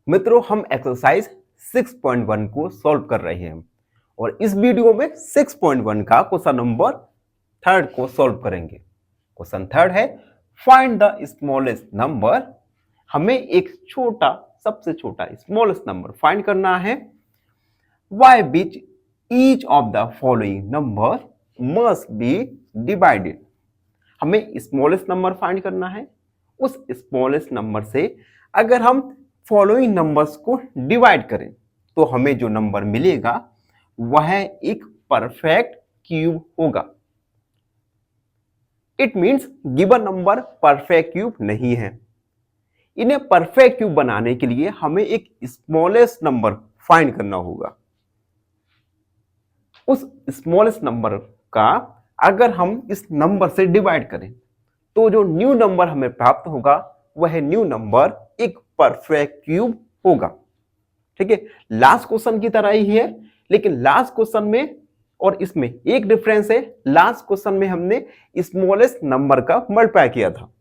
मित्रों, हम एक्सरसाइज 6.1 को सॉल्व कर रहे हैं और इस वीडियो में 6.1 का क्वेश्चन नंबर 3 को सॉल्व करेंगे। क्वेश्चन 3 है फाइंड द स्मॉलेस्ट नंबर। हमें एक छोटा, सबसे छोटा स्मॉलेस्ट नंबर फाइंड करना है। By which each of the following number must be divided. हमें स्मॉलेस्ट नंबर फाइंड करना है। उस स्मॉलेस्ट नंबर से अगर हम फॉलोइंग नंबर्स को डिवाइड करें तो हमें जो नंबर मिलेगा वह एक परफेक्ट क्यूब होगा। It means given number perfect cube नहीं है। इन्हें परफेक्ट क्यूब बनाने के लिए हमें एक स्मॉलेस्ट नंबर फाइंड करना होगा। उस स्मॉलेस्ट नंबर का अगर हम इस नंबर से डिवाइड करें तो जो न्यू नंबर हमें प्राप्त होगा वह न्यू नंबर एक परफेक्ट क्यूब होगा। ठीक है, लास्ट क्वेश्चन की तरह ही है, लेकिन लास्ट क्वेश्चन में और इसमें एक डिफरेंस है। लास्ट क्वेश्चन में हमने स्मॉलेस्ट नंबर का मल्टीप्लाई किया था,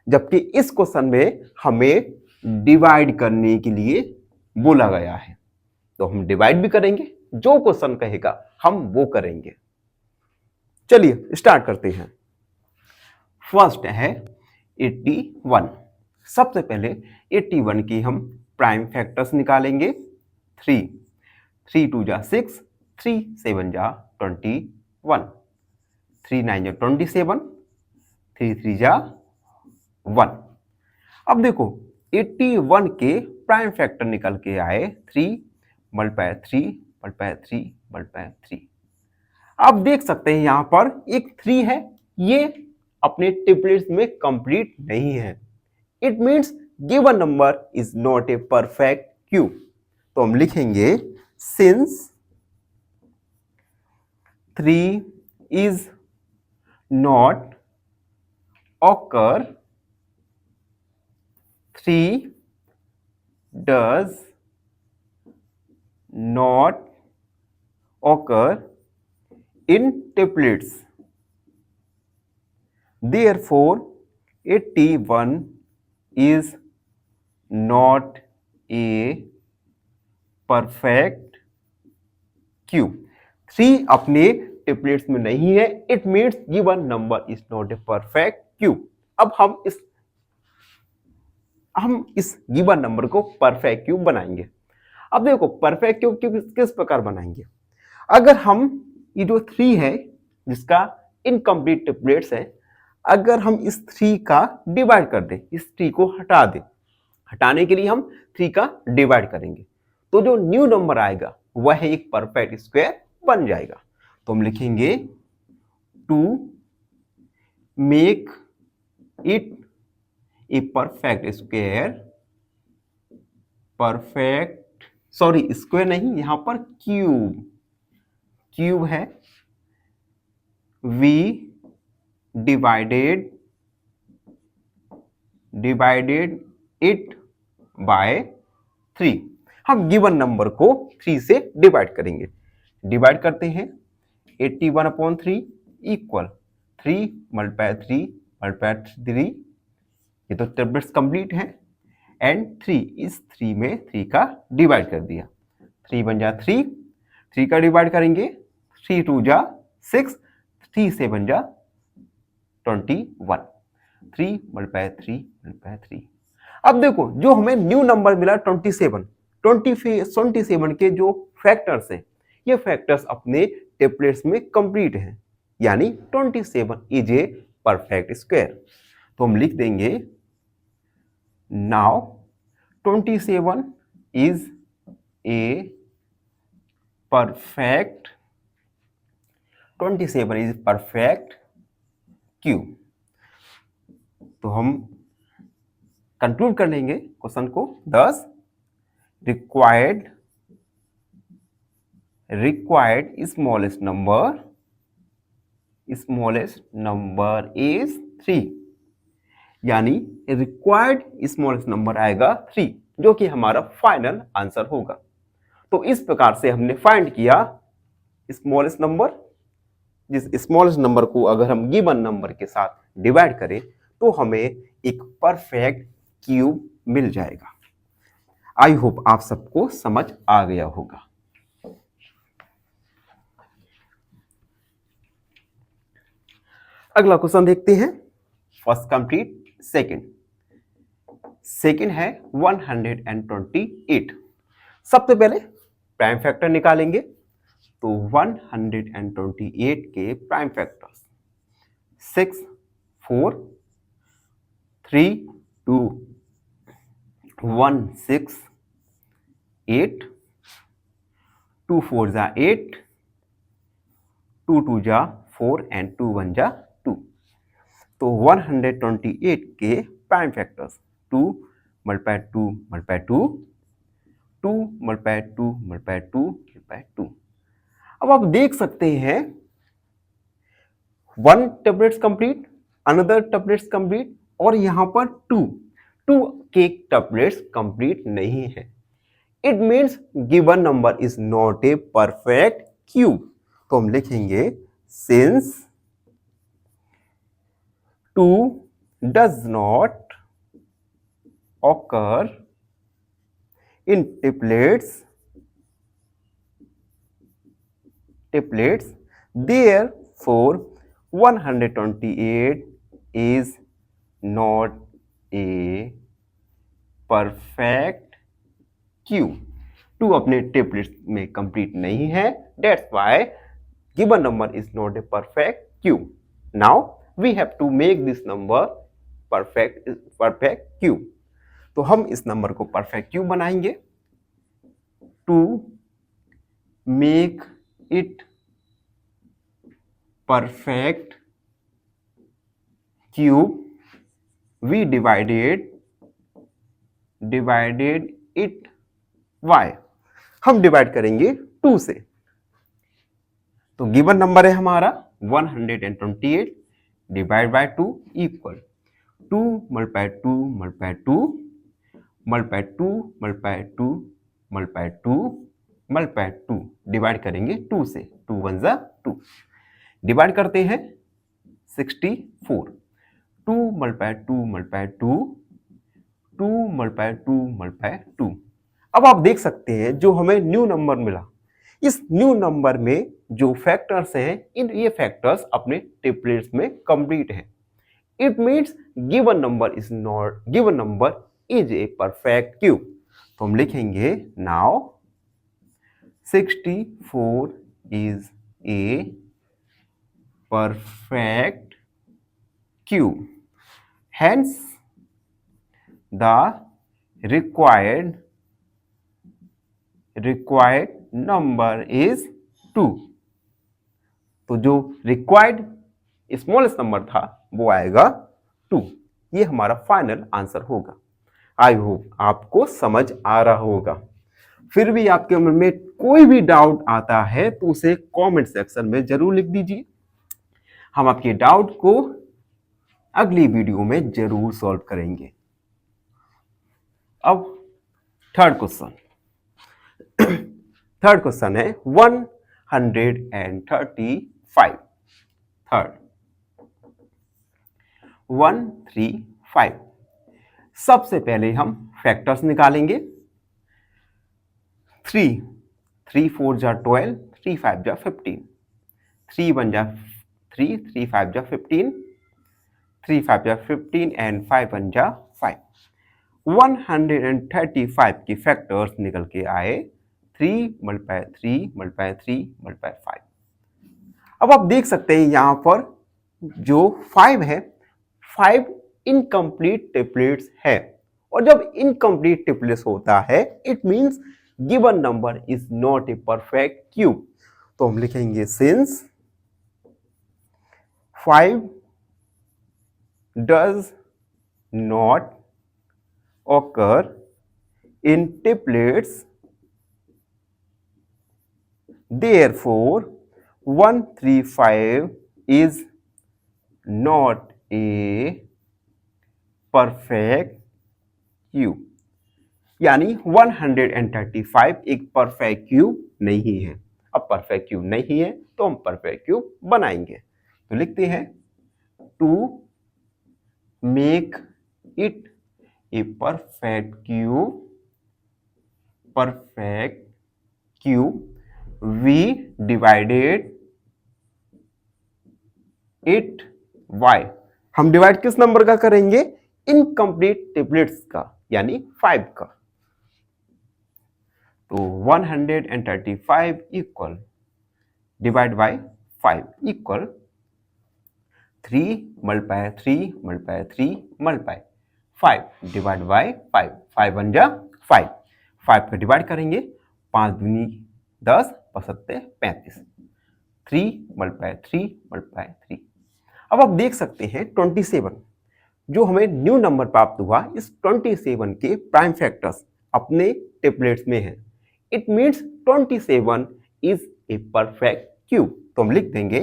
जबकि इस क्वेश्चन में हमें डिवाइड करने के लिए बोला गया है। तो हम डिवाइड भी करेंगे, जो क्वेश्चन कहेगा हम वो करेंगे। चलिए स्टार्ट करते हैं। फर्स्ट है 81। सबसे पहले 81 की हम प्राइम फैक्टर्स निकालेंगे। 3 2 जा 6, 3 7 जा 21, 3 9 जा 27, 3 3 जा 1। अब देखो 81 के प्राइम फैक्टर निकल के आए 3 मल्टीप्लाई 3 मल्टीप्लाई 3 मल्टीप्लाई 3। आप देख सकते हैं यहां पर एक 3 है, ये अपने ट्रिपलेट्स में कंप्लीट नहीं है। It means given number is not a perfect cube. तो हम लिखेंगे since 3 is not occur, 3 does not occur in triplets. Therefore 81 is not a perfect cube. 3 अपने ट्रिपलेट्स में नहीं है। It means given number is not a perfect cube. अब हम इस गिवन नंबर को परफेक्ट क्यूब बनाएंगे। अब देखो परफेक्ट क्यूब किस प्रकार बनाएंगे। अगर हम ये जो 3 है जिसका इनकम्प्लीट ट्रिपलेट्स है, अगर हम इस 3 का डिवाइड कर दें, इस 3 को हटा दें, हटाने के लिए हम 3 का डिवाइड करेंगे तो जो न्यू नंबर आएगा वह एक परफेक्ट स्क्वायर बन जाएगा। तो हम लिखेंगे to make it a perfect square, square नहीं, यहां पर क्यूब है। We divided it by 3। हम गिवन नंबर को 3 से डिवाइड करेंगे। डिवाइड करते हैं 81/3 इक्वल 3 मल्टीप्लाई 3 मल्टीप्लाई 3। ये तो ट्रिपलेट्स कंप्लीट है एंड 3 इस 3 में 3 का डिवाइड कर दिया। 3 बन जा 3, 3 का डिवाइड करेंगे 3 2 जा 6, 3 7 जा 21, 3 मल्टीप्लाई 3 मल्टीप्लाई 3। अब देखो जो हमें न्यू नंबर मिला 27 के जो फैक्टर्स है, ये फैक्टर्स अपने ट्रिपलेट्स में कंप्लीट हैं, यानी 27 इज ए परफेक्ट स्क्वायर। तो हम लिख देंगे now 27 is a perfect cube. तो हम कंक्लूड कर लेंगे क्वेश्चन को। 10 required required smallest number is 3, यानी रिक्वायर्ड स्मॉलेस्ट नंबर आएगा 3, जो कि हमारा फाइनल आंसर होगा। तो इस प्रकार से हमने फाइंड किया स्मॉलेस्ट नंबर। जिस स्मॉलेस्ट नंबर को अगर हम गिवन नंबर के साथ डिवाइड करें तो हमें एक परफेक्ट क्यूब मिल जाएगा। आई होप आप सबको समझ आ गया होगा। अगला क्वेश्चन देखते हैं। फर्स्ट कंप्लीट, सेकंड है 128। सबसे पहले प्राइम फैक्टर निकालेंगे। तो 128 के प्राइम फैक्टर्स 6, 4, 3, 2, 1, 6, 8, 2 4 जा 8, 2 2 जा 4 एंड 2 1 जा 2। तो 128 के prime factors 2 multiply 2 multiply 2, 2 multiply 2 multiply 2 multiply 2। अब आप देख सकते हैं 1 tablets complete, another tablets complete, और यहां पर 2 के टेबलेट्स कंप्लीट नहीं है। It means given number is not a perfect cube. तो हम लिखेंगे since 2 does not occur in triplets, therefore 128 is not a perfect cube. 2 अपने ट्रिपलेट्स में कंप्लीट नहीं है, that's why given number is not a perfect cube. Now we have to make this number perfect cube. तो हम इस नंबर को परफेक्ट क्यूब बनाएंगे। To make it perfect cube we divided it y। हम डिवाइड करेंगे 2 से। तो गिवन नंबर है हमारा 128 divide by 2 equal 2 multiply 2 multiply 2 multiply 2 multiply 2 multiply 2 multiply 2। Divide करेंगे 2 से, 2 1 जा 2। डिवाइड करते हैं 64, 2 मल्टीप्लाई 2 मल्टीप्लाई 2, 2 मल्टीप्लाई 2 मल्टीप्लाई 2। अब आप देख सकते हैं जो हमें न्यू नंबर मिला, इस न्यू नंबर में जो फैक्टर्स हैं, इन ये फैक्टर्स अपने ट्रिपलेट्स में कंप्लीट हैं। It means given number is a perfect cube. तो हम लिखेंगे now 64 is a perfect cube, hence the required number is 2। तो जो रिक्वायर्ड स्मॉलेस्ट नंबर था वो आएगा 2। ये हमारा फाइनल आंसर होगा। आई होप आपको समझ आ रहा होगा। फिर भी आपके मन में कोई भी डाउट आता है तो उसे कमेंट सेक्शन में जरूर लिख दीजिए। हम आपके डाउट को अगली वीडियो में जरूर सॉल्व करेंगे। अब थर्ड क्वेश्चन है 135। 135। सबसे पहले हम फैक्टर्स निकालेंगे। 3 4 जा 12, 3 5 जा 15, 3 1 जा 3, 3 5 जा 15, 3 5 जा 15 एंड 5 1 जा 5। 135 की फैक्टर्स निकल के आए 3 मल्टीप्लाई 3 मल्टीप्लाई 3 मल्टीप्लाई 5। अब आप देख सकते हैं यहां पर जो 5 है, 5 इनकम्प्लीट ट्रिपलेट्स है, और जब इनकम्प्लीट ट्रिपलेट्स होता है it means given number is not a perfect cube. तो हम लिखेंगे since 5 does not occur in triplets, therefore 135 is not a perfect cube, यानी 135 एक परफेक्ट क्यूब नहीं है। अब परफेक्ट क्यूब नहीं है तो हम परफेक्ट क्यूब बनाएंगे, तो लिखते हैं to make it a perfect cube we divided it by, हम डिवाइड किस नंबर का करेंगे? इनकम्प्लीट ट्रिपलेट्स का, यानी 5 का। तो 135 equal divide by 5 equal 3 multiply 3 multiply 3 multiply 5 divide by 5, 5 बन जा 5, 5 का डिवाइड करेंगे, 5 दूनी 10, 5 35, 3 मल्टीप्लाई 3 मल्टीप्लाई 3। अब आप देख सकते हैं 27 जो हमें न्यू नंबर प्राप्त हुआ, इस 27 के प्राइम फैक्टर्स अपने ट्रिपलेट्स में हैं। It means 27 is a perfect cube. तो हम लिख देंगे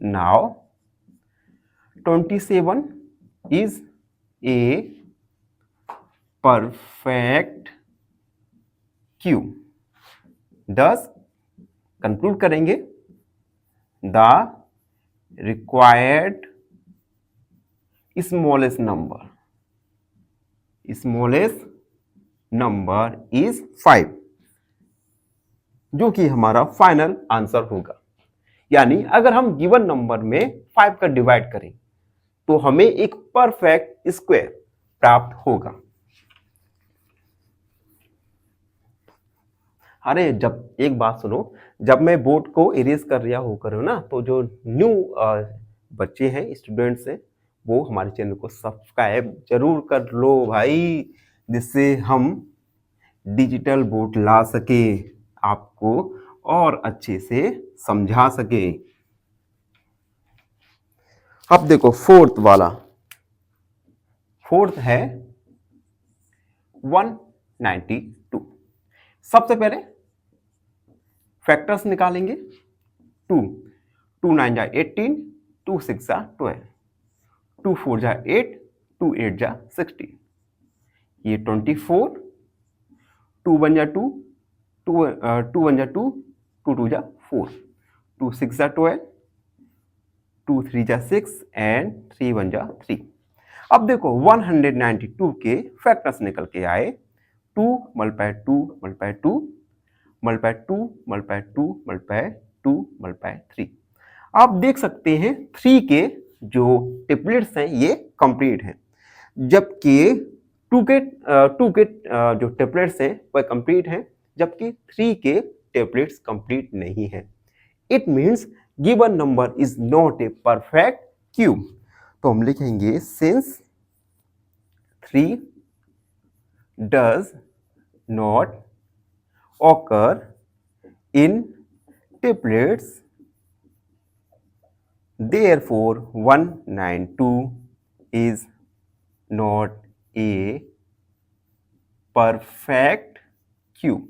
now 27 is a perfect cube. दस कंक्लूड करेंगे the required smallest number is 5, जो कि हमारा फाइनल आंसर होगा। यानी अगर हम गिवन नंबर में 5 का डिवाइड करें तो हमें एक परफेक्ट स्क्वायर प्राप्त होगा। अरे जब एक बात सुनो, जब मैं बोर्ड को इरेज कर रहा होकर ना, तो जो न्यू बच्चे हैं, स्टूडेंट्स हैं, वो हमारे चैनल को सब्सक्राइब जरूर कर लो भाई, जिससे हम डिजिटल बोर्ड ला सके, आपको और अच्छे से समझा सके। अब देखो फोर्थ वाला, फोर्थ है 192। सबसे पहले फैक्टर्स निकालेंगे। 2 9 जा 18, 2 6 जा 12, 2 4 जा 8, 2 8 जा 16, ये 24, 2 1 जा 2, 2 1 जा 2, 2 2 जा 4, 2 6 जा 12, 2 3 जा 6 एंड 3 1 जा 3। अब देखो 192 के फैक्टर्स निकल के आए। 2 multiply 2 multiply 2 multiply 2 multiply 2 multiply 2 multiply 3। आप देख सकते हैं 3 के जो ट्रिपलेट्स हैं ये कंप्लीट हैं, जबकि 2 के जो ट्रिपलेट्स हैं वह कंप्लीट हैं, जबकि 3 के ट्रिपलेट्स कंप्लीट नहीं है। It means given number is not a perfect cube. तो हम लिखेंगे since 3 does not occur in triplets, therefore 192 is not a perfect cube।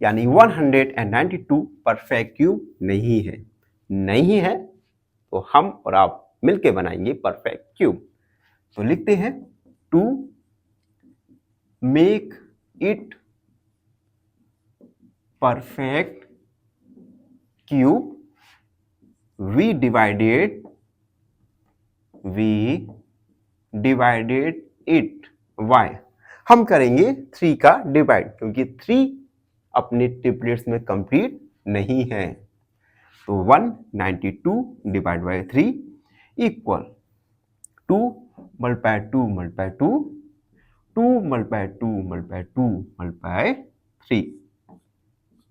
यानी 192 परफेक्ट क्यूब नहीं है, तो हम और आप मिलके बनाएंगे परफेक्ट क्यूब। तो लिखते हैं to make it perfect cube we divided it by, हम करेंगे 3 का डिवाइड, क्योंकि 3 अपने ट्रिपलेट्स में कंप्लीट नहीं है। तो 192 divide by 3 equal 2 multiply 2 multiply 2, 2 multiply 2 multiply 2 multiply 3।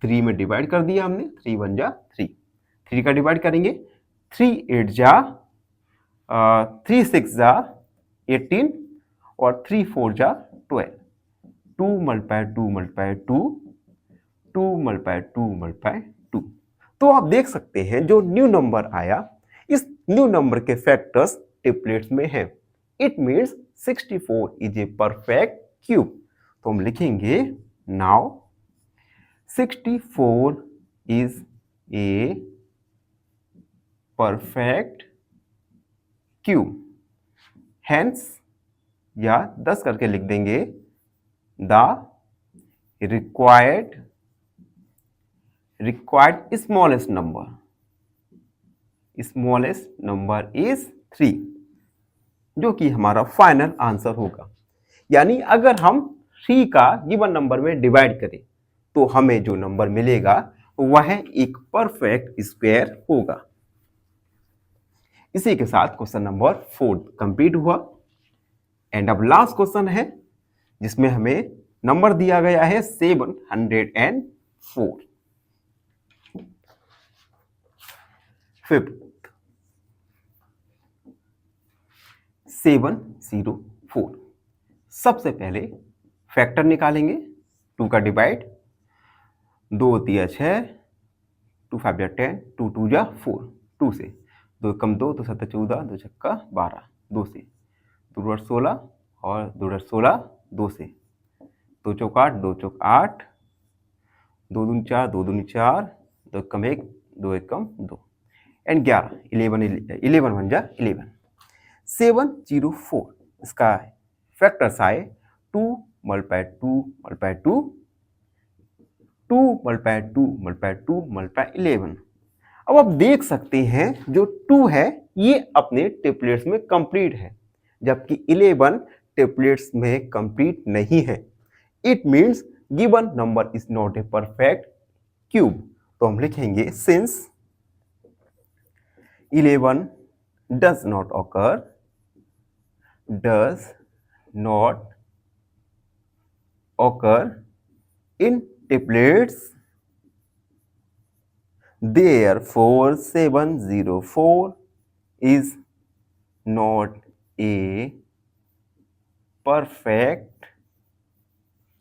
3 में डिवाइड कर दिया हमने, 3 1 जा 3, 3 का डिवाइड करेंगे, 3 8 जा 3 6 जा 18 और 3 4 जा 12, 2 मल्टीप्लाई 2 मल्टीप्लाई 2, 2 मल्टीप्लाई 2 मल्टीप्लाई 2। तो आप देख सकते हैं जो न्यू नंबर आया, इस न्यू नंबर के फैक्टर्स ट्रिपलेट्स में हैं। It means 64 is a perfect cube. तो हम लिखेंगे now 64 is a perfect cube. Hence या 10 करके लिख देंगे, the required smallest number is 3, जो कि हमारा फाइनल आंसर होगा। यानी अगर हम 3 का गिवन नंबर में डिवाइड करें तो हमें जो नंबर मिलेगा वह एक परफेक्ट स्क्वायर होगा। इसी के साथ क्वेश्चन नंबर 4 कंप्लीट हुआ। एंड अब लास्ट क्वेश्चन है जिसमें हमें नंबर दिया गया है 704। फिफ्थ 704। सबसे पहले फैक्टर निकालेंगे 2 का डिवाइड, 2 तिया 6, 2 5 जा 10, 2 2 जा 4, 2 से 2 कम 2, 2 7 14, 2 छक्का 12, 2 से 2 8 16 और 2 8 16, 2 से 2 चौक 8, 2 चौक 8, 2 दूनी 4, 2 दूनी 4, 2 कम 1, 2 1 कम 2 एंड 11, 11 बन जा 11। 704 इसका फैक्टर्स आए 2 multiply 2 multiply 2, 2 multiply 2 multiply 2 multiply 11। अब आप देख सकते हैं जो 2 है ये अपने ट्रिपलेट्स में कंप्लीट है, जबकि 11 ट्रिपलेट्स में कंप्लीट नहीं है। It means given number is not a perfect cube. तो हम लिखेंगे since 11 does not occur in triplets, therefore 704 is not a perfect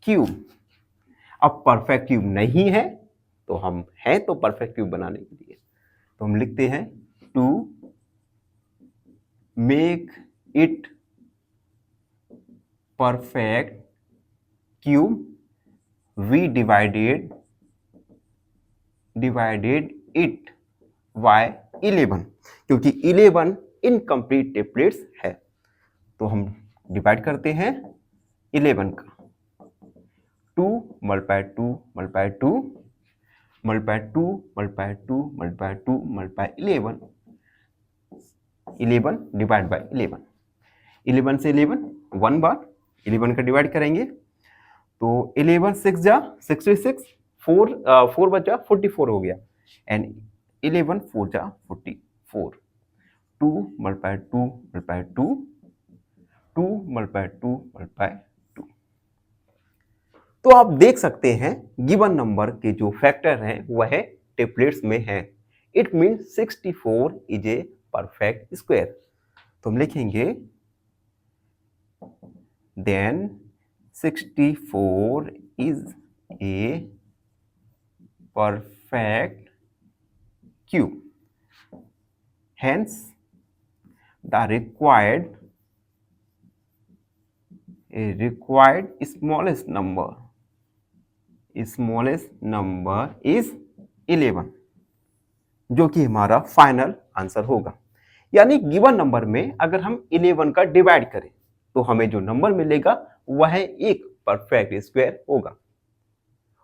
cube। अब परफेक्ट क्यूब नहीं है तो हम हैं तो परफेक्ट क्यूब बनाने के लिए तो हम लिखते हैं to make it perfect cube we divided it by 11, क्योंकि 11 इनकम्प्लीट ट्रिपलेट्स है तो हम डिवाइड करते हैं 11 का 2 multiply 2 multiply 2 multiply 2 multiply 2 multiply 2 multiply 11 divide by 11। 11 से 11 1 बार 11 का डिवाइड करेंगे तो 11 6 जा 66, 4 बचा 44 हो गया एंड 11 4 जा 44, 2 मल्टीप्लाई 2 मल्टीप्लाई 2, 2 मल्टीप्लाई 2 मल्टीप्लाई 2। तो आप देख सकते हैं गिवन नंबर के जो फैक्टर हैं वह ट्रिपलेट्स में है। It means 64 is a perfect square. तो हम लिखेंगे then 64 is a perfect cube, hence the required smallest number is 11, जो कि हमारा फाइनल आंसर होगा। यानी गिवन नंबर में अगर हम 11 का डिवाइड करें तो हमें जो नंबर मिलेगा वह एक परफेक्ट स्क्वायर होगा।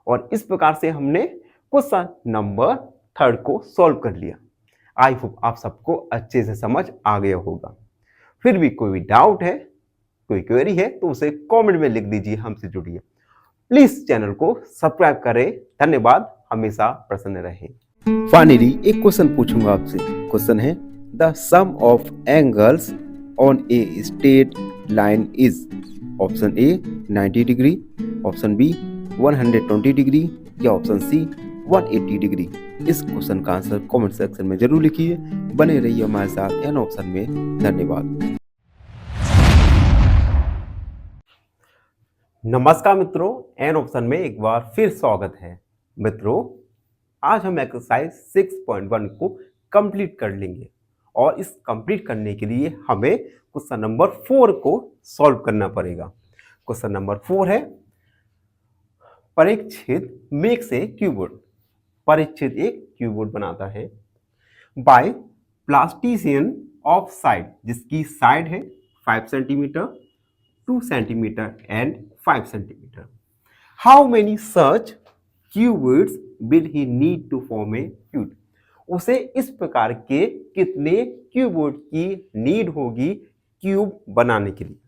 और इस प्रकार से हमने क्वेश्चन नंबर 3 को सॉल्व कर लिया। आई होप आप सबको अच्छे से समझ आ गया होगा। फिर भी कोई डाउट है, कोई क्वेरी है तो उसे कमेंट में लिख दीजिए, हमसे जुड़िए। प्लीज चैनल को सब्सक्राइब करें। धन्यवाद, हमेशा प्रसन्न रहें। फाइनली एक क्वेश्चन पूछूंगा आपसे। क्वेश्चन है the sum of angles on a straight line is option a 90 degree, option b 120 degree या ऑप्शन सी 180 डिग्री। इस क्वेश्चन का आंसर कमेंट सेक्शन में जरूर लिखिए। बने रहिए हमारे साथ एन ऑप्शन में। धन्यवाद। नमस्कार मित्रों, एन ऑप्शन में एक बार फिर स्वागत है। मित्रों, आज हम एक्सरसाइज 6.1 को कंप्लीट कर लेंगे और इस कंप्लीट करने के लिए हमें क्वेश्चन नंबर 4 को सॉल्व करना पड़ेगा। क्वेश्चन नंबर 4 है परिच्छेद मेक से क्यूबॉइड। परीक्षित एक क्यूबोर्ड बनाता है बाय प्लास्टिशियन ऑफ साइड, जिसकी साइड है 5 centimetre, 2 centimetre and 5 centimetre. How many such cuboids will he need to form a cube? उसे इस प्रकार के कितने क्यूबोर्ड की नीड होगी क्यूब बनाने के लिए?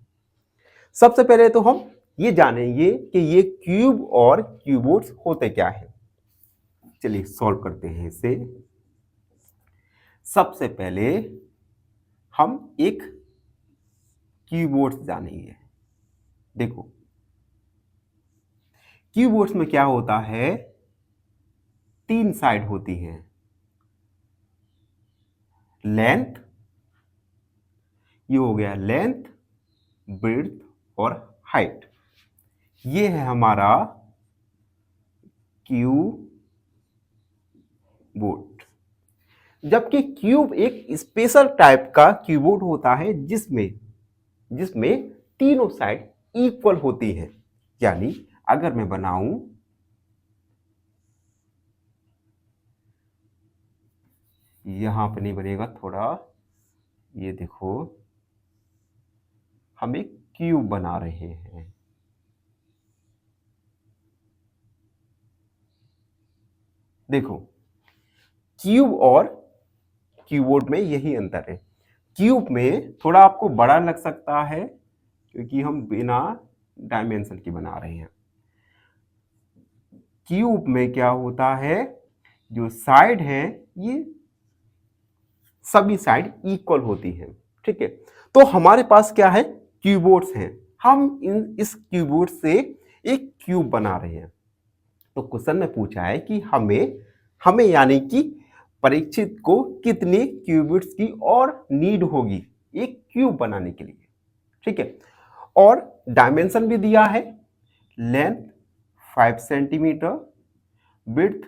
सबसे पहले तो हम ये जानेंगे कि ये क्यूब और क्यूबोर्ड्स होते क्या है. चलिए सॉल्व करते हैं इसे. सबसे पहले हम एक क्यूबोर्ड्स जानेंगे. देखो क्यूबोर्ड्स में क्या होता है, 3 साइड होती हैं, लेंथ, ये हो गया लेंथ, ब्रेड्थ और हाइट. ये है हमारा क्यूबोर्ड. जबकि क्यूब एक स्पेशल टाइप का क्यूबोर्ड होता है जिसमें तीनों साइड इक्वल होती है. यानी अगर मैं बनाऊं यहां पर नहीं बनेगा, थोड़ा ये देखो, हम एक क्यूब बना रहे हैं. देखो क्यूब और क्यूबोर्ड में यही अंतर है. क्यूब में थोड़ा आपको बड़ा लग सकता है क्योंकि हम बिना डायमेंशन के बना रहे हैं. क्यूब में क्या होता है, जो साइड है ये सभी साइड इक्वल होती है. ठीक है, तो हमारे पास क्या है, क्यूबोर्ड्स हैं. हम इस क्यूबोर्ड से एक क्यूब बना रहे हैं. तो क्वेश्चन में पूछा है कि हमें यानी कि परीक्षित को कितने क्यूबिट्स की और नीड होगी एक क्यूब बनाने के लिए. ठीक है, और डायमेंशन भी दिया है, लेंथ 5 सेंटीमीटर, विड्थ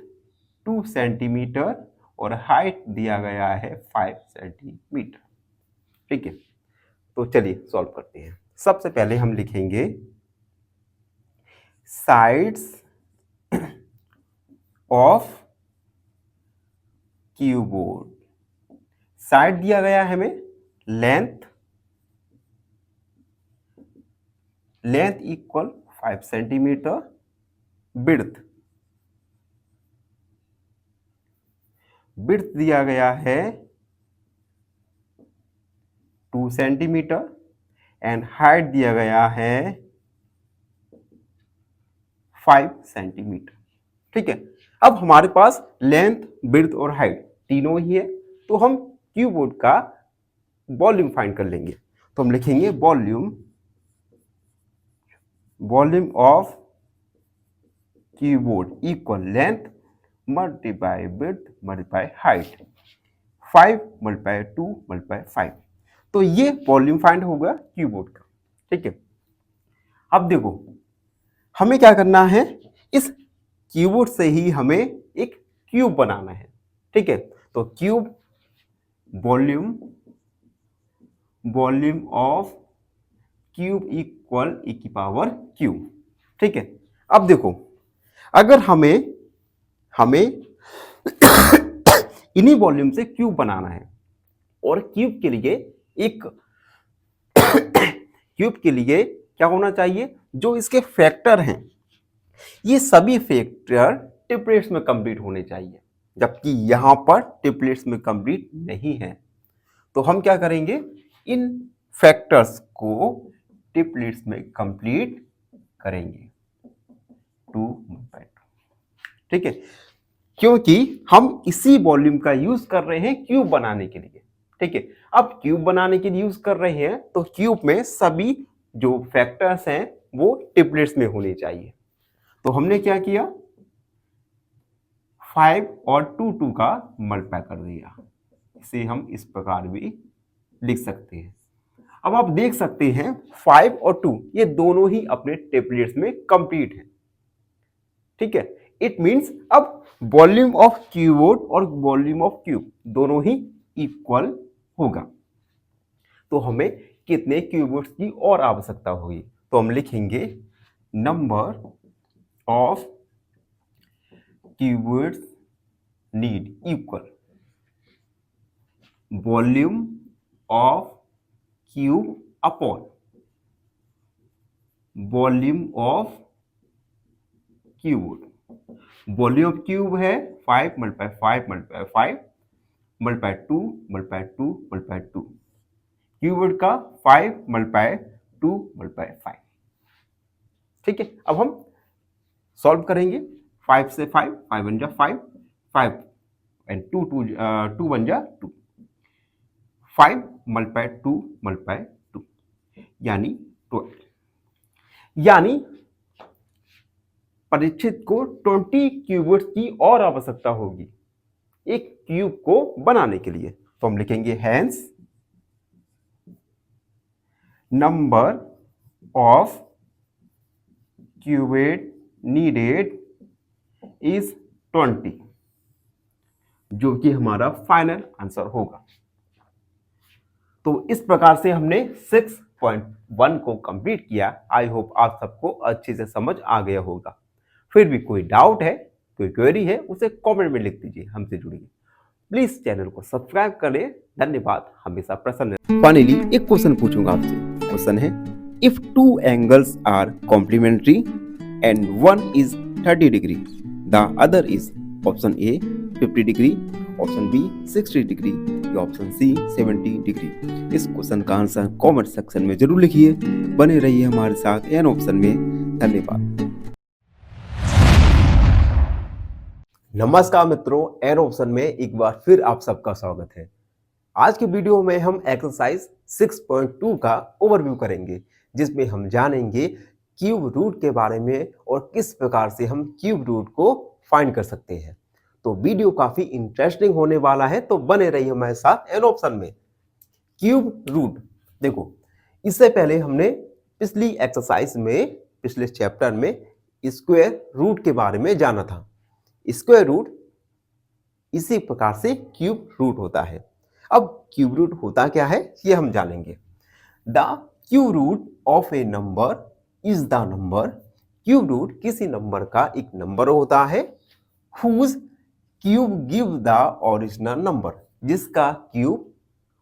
2 सेंटीमीटर और हाइट दिया गया है 5 सेंटीमीटर. ठीक है, तो चलिए सॉल्व करते हैं. सबसे पहले हम लिखेंगे साइड्स ऑफ क्यूबोर्ड. साइड दिया गया है हमें लेंथ इक्वल 5 सेंटीमीटर, विड्थ दिया गया है 2 सेंटीमीटर एंड हाइट दिया गया है 5 सेंटीमीटर. ठीक है, अब हमारे पास लेंथ, विड्थ और हाइट तीनों ही है, तो हम क्यूबोर्ड का वॉल्यूम फाइंड कर लेंगे. तो हम लिखेंगे volume of cuboid equal length multiply width multiply height, 5 multiply 2 multiply 5. तो ये वॉल्यूम फाइंड होगा क्यूबोर्ड का. ठीक है, अब देखो हमें क्या करना है, इस क्यूबोर्ड से ही हमें एक क्यूब बनाना है. ठीक है, तो cube volume of cube equal e की पावर क्यूब. ठीक है, अब देखो अगर हमें इन्हीं वॉल्यूम से क्यूब बनाना है और क्यूब के लिए क्या होना चाहिए, जो इसके फैक्टर हैं ये सभी फैक्टर ट्रिपलेट्स में कंप्लीट होने चाहिए, जबकि यहां पर ट्रिपलेट्स में कंप्लीट नहीं है. तो हम क्या करेंगे, इन फैक्टर्स को ट्रिपलेट्स में कंप्लीट करेंगे 2/2. ठीक है, क्योंकि हम इसी वॉल्यूम का यूज कर रहे हैं क्यूब बनाने के लिए. ठीक है, अब क्यूब बनाने के लिए यूज कर रहे हैं तो क्यूब में सभी जो फैक्टर्स हैं वो ट्रिपलेट्स में होने चाहिए. तो हमने क्या किया, 5 और 2 का मल्टीप्लाई कर दिया. इसे हम इस प्रकार भी लिख सकते हैं. अब आप देख सकते हैं 5 और 2 ये दोनों ही अपने ट्रिपलेट्स में कंप्लीट हैं. ठीक है, इट मींस अब वॉल्यूम ऑफ क्यूबोर्ड और वॉल्यूम ऑफ क्यूब दोनों ही इक्वल होगा. तो हमें कितने क्यूबोर्ड्स की और आवश्यकता होगी, तो हम लिखेंगे number of cuboids need equal volume of cube upon volume of cube. Volume of cube है 5 multiply 5 multiply 5 multiply 2 multiply 2 multiply 2, cube का 5 मल्टीप्लाई 2 मल्टीप्लाई 5। ठीक है, अब हम सॉल्व करेंगे। 5 से 5, 5 बन जा 5, 5 एंड 2 बन जा 2, 5 मल्टीप्लाई 2 मल्टीप्लाई 2 यानी 12। यानी परीक्षित को 20 क्यूबिट्स की और आवश्यकता होगी एक क्यूब को बनाने के लिए। तो हम लिखेंगे hence number of cubit needed is 20, जो कि हमारा फाइनल आंसर होगा। तो इस प्रकार से हमने 6.1 को कंप्लीट किया। आई होप आप सबको अच्छे से समझ आ गया होगा। फिर भी कोई डाउट है, कोई क्वेरी है, उसे कमेंट में लिख दीजिए, हमसे जुड़िए। प्लीज चैनल को सब्सक्राइब करें। धन्यवाद, हमेशा प्रसन्न। फाइनली एक क्वेश्चन पूछूंगा आपसे। क्वेश्चन है, if two angles are complementary and one is 30 degree, the other is option a 50 degree, option b 60 degree, option c 70 degree. इस क्वेश्चन का आंसर कमेंट सेक्शन में जरूर लिखिए। बने रहिए हमारे साथ एन ऑप्शन में। धन्यवाद। नमस्कार मित्रों, एन ऑप्शन में एक बार फिर आप सबका स्वागत है। आज की वीडियो में हम एक्सरसाइज 6.2 का ओवरव्यू करेंगे, जिसमें हम जानेंगे क्यूब रूट के बारे में और किस प्रकार से हम क्यूब रूट को फाइंड कर सकते हैं। तो वीडियो काफी इंटरेस्टिंग होने वाला है, तो बने रहिए हमारे साथ एन ऑप्शन में। क्यूब रूट देखो, इससे पहले हमने पिछली एक्सरसाइज में, पिछले चैप्टर में स्क्वायर रूट के बारे में जाना था। स्क्वायर रूट इसी प्रकार से क्यूब रूट होता है। अब क्यूब रूट होता क्या है ये हम जानेंगे। The cube root of a number is the number. Cube root किसी नंबर का एक नंबर होता है whose cube give the original number, जिसका क्यूब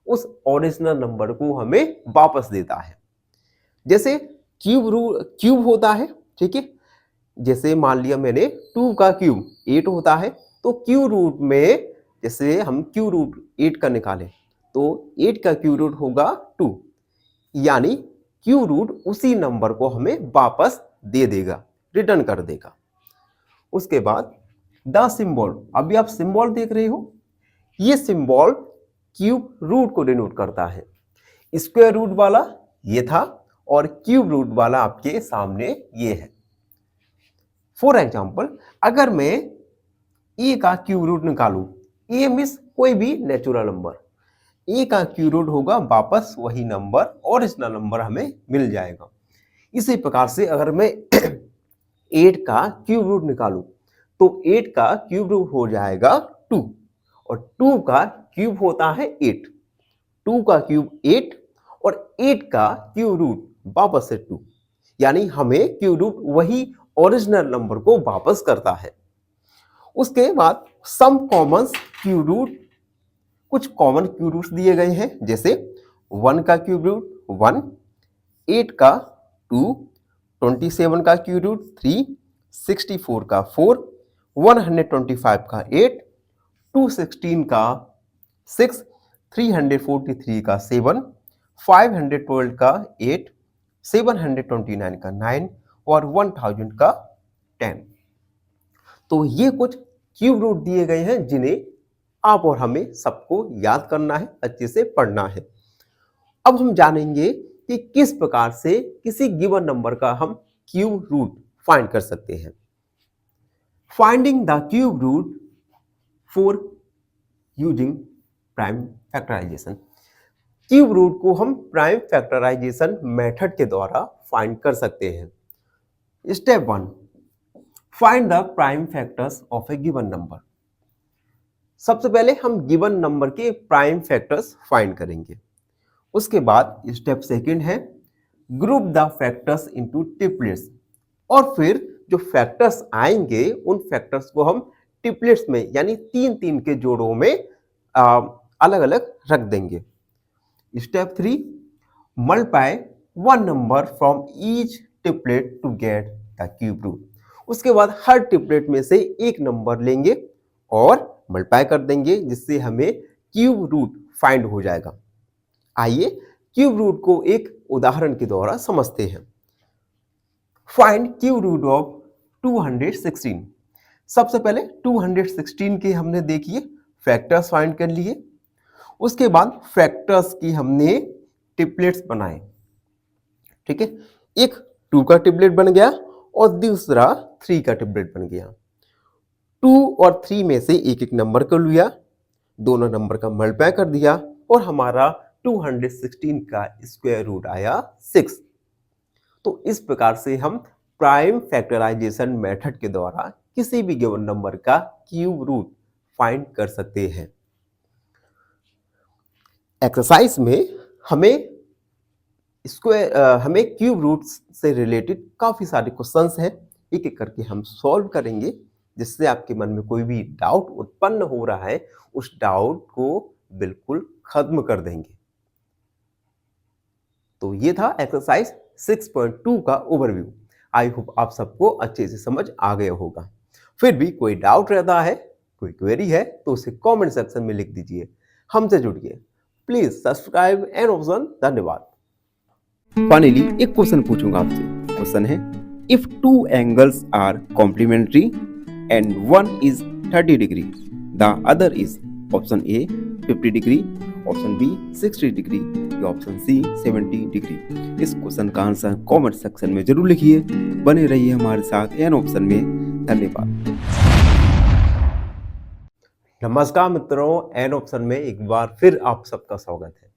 उस ओरिजिनल नंबर को हमें वापस देता है। जैसे क्यूब होता है, ठीक है। जैसे मान लिया मैंने 2 का क्यूब 8 होता है, तो क्यूब रूट में जैसे हम क्यूब रूट 8 का निकालें तो 8 का क्यूब रूट होगा 2, यानी क्यूब रूट उसी नंबर को हमें वापस दे देगा, रिटर्न कर देगा। उसके बाद द सिंबल, अभी आप सिंबल देख रहे हो, ये सिंबल क्यूब रूट को डिनोट करता है। स्क्वायर रूट वाला ये था और क्यूब रूट वाला आपके सामने ये है। फॉर एग्जाम्पल, अगर मैं ए का क्यूब रूट निकालूं, ए मींस कोई भी नेचुरल नंबर, ए का क्यूब रूट होगा वापस वही नंबर, ओरिजिनल नंबर हमें मिल जाएगा। इसी प्रकार से अगर मैं 8 का क्यूब रूट निकालूं तो 8 का क्यूब रूट हो जाएगा 2, और 2 का क्यूब होता है 8, 2 का क्यूब 8 और 8 का क्यूब रूट वापस से 2, यानी हमें क्यूब रूट वही ओरिजिनल नंबर को वापस करता है। उसके बाद सम कॉमन क्यूब रूट, कुछ कॉमन क्यूब रूट्स दिए गए हैं, जैसे 1 का क्यूब रूट 1, 8 का 2, 27 का क्यूब रूट 3, 64 का 4, 125 का 8, 216 का 6, 343 का 7, 512 का 8, 729 का 9 और 1000 का 10। तो ये कुछ क्यूब रूट दिए गए हैं जिन्हें आप और हमें सबको याद करना है, अच्छे से पढ़ना है। अब हम जानेंगे कि किस प्रकार से किसी गिवन नंबर का हम क्यूब रूट फाइंड कर सकते हैं। Finding the cube root for using prime factorization. Cube root को हम प्राइम फैक्टराइजेशन मेथड के द्वारा फाइंड कर सकते हैं। Step 1, find the prime factors of A given number. सबसे पहले हम गिवन नंबर के प्राइम फैक्टर्स फाइंड करेंगे। उसके बाद स्टेप सेकंड है group the factors into triplets, और फिर जो फैक्टर्स आएंगे उन फैक्टर्स को हम ट्रिपलेट्स में यानी 3-3 के जोड़ों में अलग अलग रख देंगे। Step 3, multiply one number from each triplet to get the cube root. उसके बाद हर ट्रिपलेट में से एक नंबर लेंगे और मल्टीप्लाई कर देंगे, जिससे हमें क्यूब रूट फाइंड हो जाएगा। आइए क्यूब रूट को एक उदाहरण के द्वारा समझते हैं। Find cube root of 216। सबसे पहले 216 के हमने देखिए फैक्टर्स फाइंड कर लिए। उसके बाद फैक्टर्स की हमने ट्रिपलेट्स बनाए। ठीक है, एक 2 का ट्रिपलेट बन गया और दूसरा 3 का ट्रिपलेट बन गया। 2 और 3 में से एक एक नंबर को लिया, दोनों नंबर का मल्टीप्लाई कर दिया और हमारा 216 का स्क्वायर रूट आया 6। तो इस प्रकार से हम प्राइम फैक्टराइजेशन मेथड के द्वारा किसी भी गिवन नंबर का क्यूब रूट फाइंड कर सकते हैं। एक्सरसाइज में हमें क्यूब रूट से रिलेटेड काफी सारे क्वेश्चंस हैं, एक एक करके हम सॉल्व करेंगे, जिससे आपके मन में कोई भी डाउट उत्पन्न हो रहा है उस डाउट को बिल्कुल खत्म कर देंगे। तो ये था एक्सरसाइज 6.2 का ओवरव्यू। आई होप आप सबको अच्छे से समझ आ गया होगा। फिर भी कोई डाउट रहता है, कोई क्वेरी है, तो उसे कमेंट सेक्शन में लिख दीजिए। हमसे जुड़िए, प्लीज सब्सक्राइब एंड ऑप्शन। धन्यवाद। फाइनली एक क्वेश्चन पूछूंगा आपसे। क्वेश्चन है, if two angles are complementary and one is 30 degree, the other is option a 50 degree, option b 60 degree, option c 70 degree. इस क्वेश्चन का आंसर कमेंट सेक्शन में जरूर लिखिए। बने रहिए हमारे साथ एन ऑप्शन में। धन्यवाद। नमस्कार मित्रों, एन ऑप्शन में एक बार फिर आप सबका स्वागत है।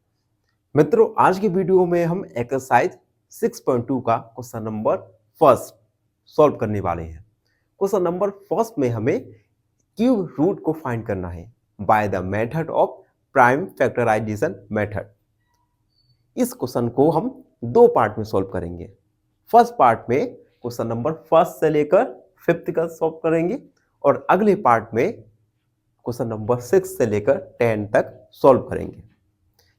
मित्रों, आज की वीडियो में हम एक्सरसाइज 6.2 का क्वेश्चन नंबर फर्स्ट सॉल्व करने वाले हैं। क्वेश्चन नंबर फर्स्ट में हमें क्यूब रूट को फाइंड करना है by the method of prime factorization method. इस क्वेश्चन को हम 2 पार्ट में सॉल्व करेंगे। फर्स्ट पार्ट में क्वेश्चन नंबर फर्स्ट से लेकर 5th का सॉल्व करेंगे और अगले पार्ट में क्वेश्चन नंबर 6 से लेकर 10 तक सॉल्व करेंगे,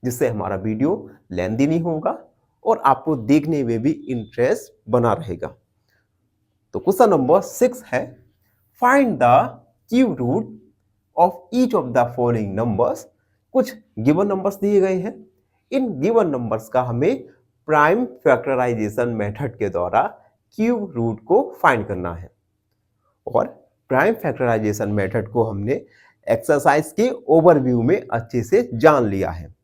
जिससे हमारा वीडियो लेंथी नहीं होगा और आपको देखने में भी इंटरेस्ट बना रहेगा। तो क्वेश्चन नंबर 6 है, find the cube root of each of the following numbers. कुछ गिवन नंबर्स दिए गए हैं, इन गिवन नंबर्स का हमें प्राइम फैक्टराइजेशन मेथड के द्वारा क्यूब रूट को फाइंड करना है। और प्राइम फैक्टराइजेशन मेथड को हमने एक्सरसाइज के ओवरव्यू में अच्छे से जान लिया है।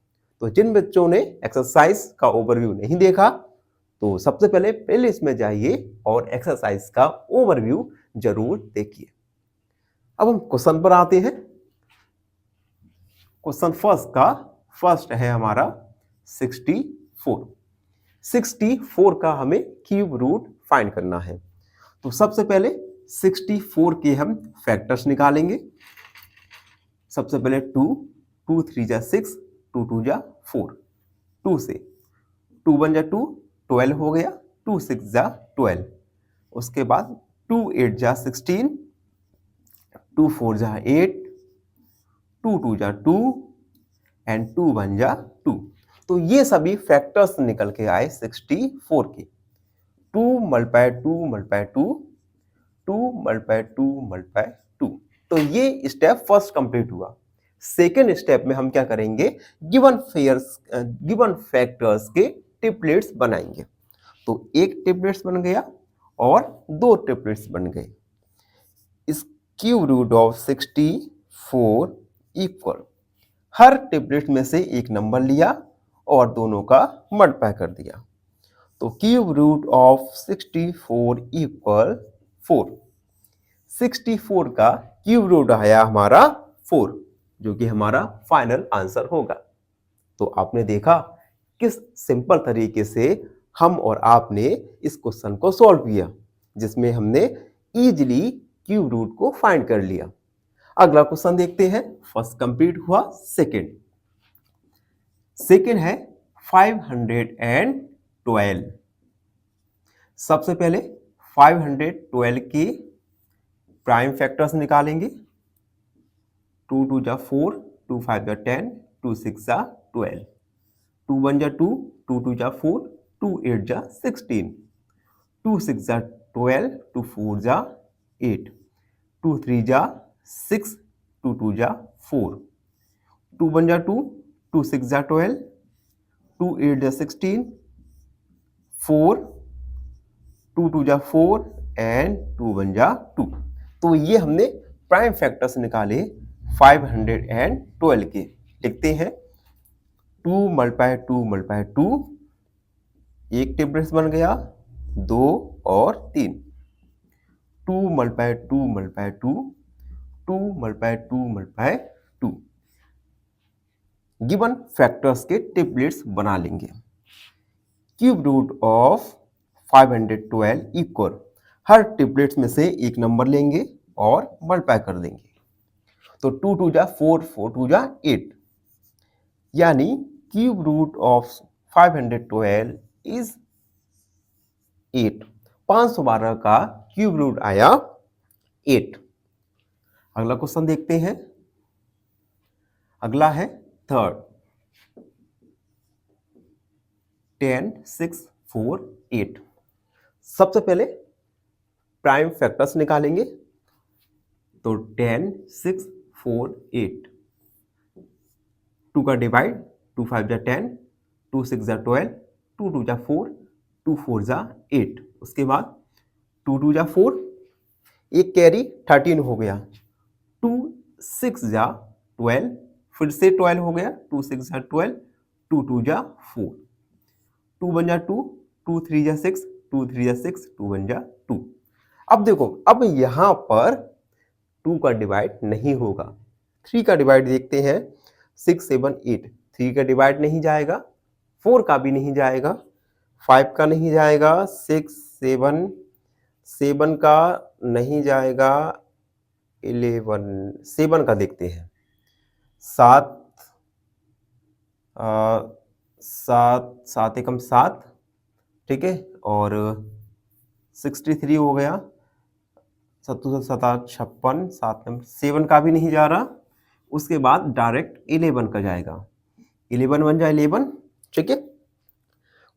तो जिन बच्चों ने एक्सरसाइज का ओवरव्यू नहीं देखा, तो सबसे पहले प्लेलिस्ट में जाइए और एक्सरसाइज का ओवरव्यू जरूर देखिए। अब हम क्वेश्चन पर आते हैं। क्वेश्चन फर्स्ट है हमारा 64। 64 का हमें क्यूब रूट फाइंड करना है। तो सबसे पहले 64 के हम फैक्टर्स निकालेंगे। सबसे पहले 2 3 जा 6, 2 2 जा 4, 2 से 2 1 जा 2, 12 हो गया, 2 6 जा 12। उसके बाद 2 8 जा 16, 2 4 जा 8, 2 2 जा 2 एंड 2 1 जा 2। तो ये सभी फैक्टर्स निकल के आए 64 के। 2 मल्टीप्लाई 2 मल्टीप्लाई 2, 2 मल्टीप्लाई 2 मल्टीप्लाई 2। तो ये स्टेप फर्स्ट कंप्लीट हुआ। सेकेंड स्टेप में हम क्या करेंगे, गिवन फैक्टर्स के ट्रिपलेट्स बनाएंगे। तो एक ट्रिपलेट्स बन गया और 2 ट्रिपलेट्स बन गए। इस क्यूब रूट ऑफ 64 इक्वल, हर ट्रिपलेट में से एक नंबर लिया और दोनों का मल्टीप्लाई कर दिया। तो क्यूब रूट ऑफ 64 इक्वल 4। 64 का क्यूब रूट आया हमारा 4, जो कि हमारा फाइनल आंसर होगा। तो आपने देखा किस सिंपल तरीके से हम और आपने इस क्वेश्चन को सॉल्व किया, जिसमें हमने इजीली क्यूब रूट को फाइंड कर लिया। अगला क्वेश्चन देखते हैं। फर्स्ट कंप्लीट हुआ, सेकेंड है 512। सबसे पहले 512 के प्राइम फैक्टर्स निकालेंगे। 2 2 जा 4, 2 5 जा 10, 2 6 जा 12, 2 1 जा 2, 2 2 जा 4, 2 8 जा 16, 2 6 जा 12, 2 4 जा 8, 2 3 जा 6, 2 2 जा 4, 2 1 जा 2, 2 6 जा 12, 2 8 जा 16, 4, 2 2 जा 4 एंड 2 1 जा 2। तो ये हमने प्राइम फैक्टर्स निकाले 512 के। लिखते हैं 2 मल्टीप्लाई 2 मल्टीप्लाई 2, एक टेबल्स बन गया 2 और 3, 2 multiply 2 multiply 2, 2 multiply 2 multiply 2। Given factors के टेबलेट्स बना लेंगे। क्यूब रूट ऑफ 512 इक्वल, हर टेबलेट्स में से एक नंबर लेंगे और मल्टीप्लाई कर देंगे। तो 2 2 जा 4, 4 2 जा 8, यानी क्यूब रूट ऑफ 512 इज 8। 512 का क्यूब रूट आया 8। अगला क्वेश्चन देखते हैं। अगला है थर्ड, 10 6 4 8। सबसे पहले प्राइम फैक्टर्स निकालेंगे। तो 10 6 4 8, 2 का डिवाइड, 2 5 जा 10, 2 6 जा 12, 2 2 जा 4, 2 4 जा 8। उसके बाद 2 2 जा 4, एक कैरी 13 हो गया, 2 6 जा 12, फिर से 12 हो गया, 2 6 जा 12, 2 2 जा 4, 2 1 जा 2, 2 3 जा 6, 2 3 जा 6, 2 1 जा 2। अब देखो, अब यहां पर 2 का डिवाइड नहीं होगा। 3 का डिवाइड देखते हैं, 6 7 8, 3 का डिवाइड नहीं जाएगा, 4 का भी नहीं जाएगा, 5 का नहीं जाएगा, 6 7 7 का नहीं जाएगा, 11 7 का देखते हैं, 7 7 एकम 7, ठीक है, और 63 हो गया, 7 7 56, 7 का भी नहीं जा रहा। उसके बाद डायरेक्ट 11 का जाएगा, 11 बन जाए 11, ठीक है।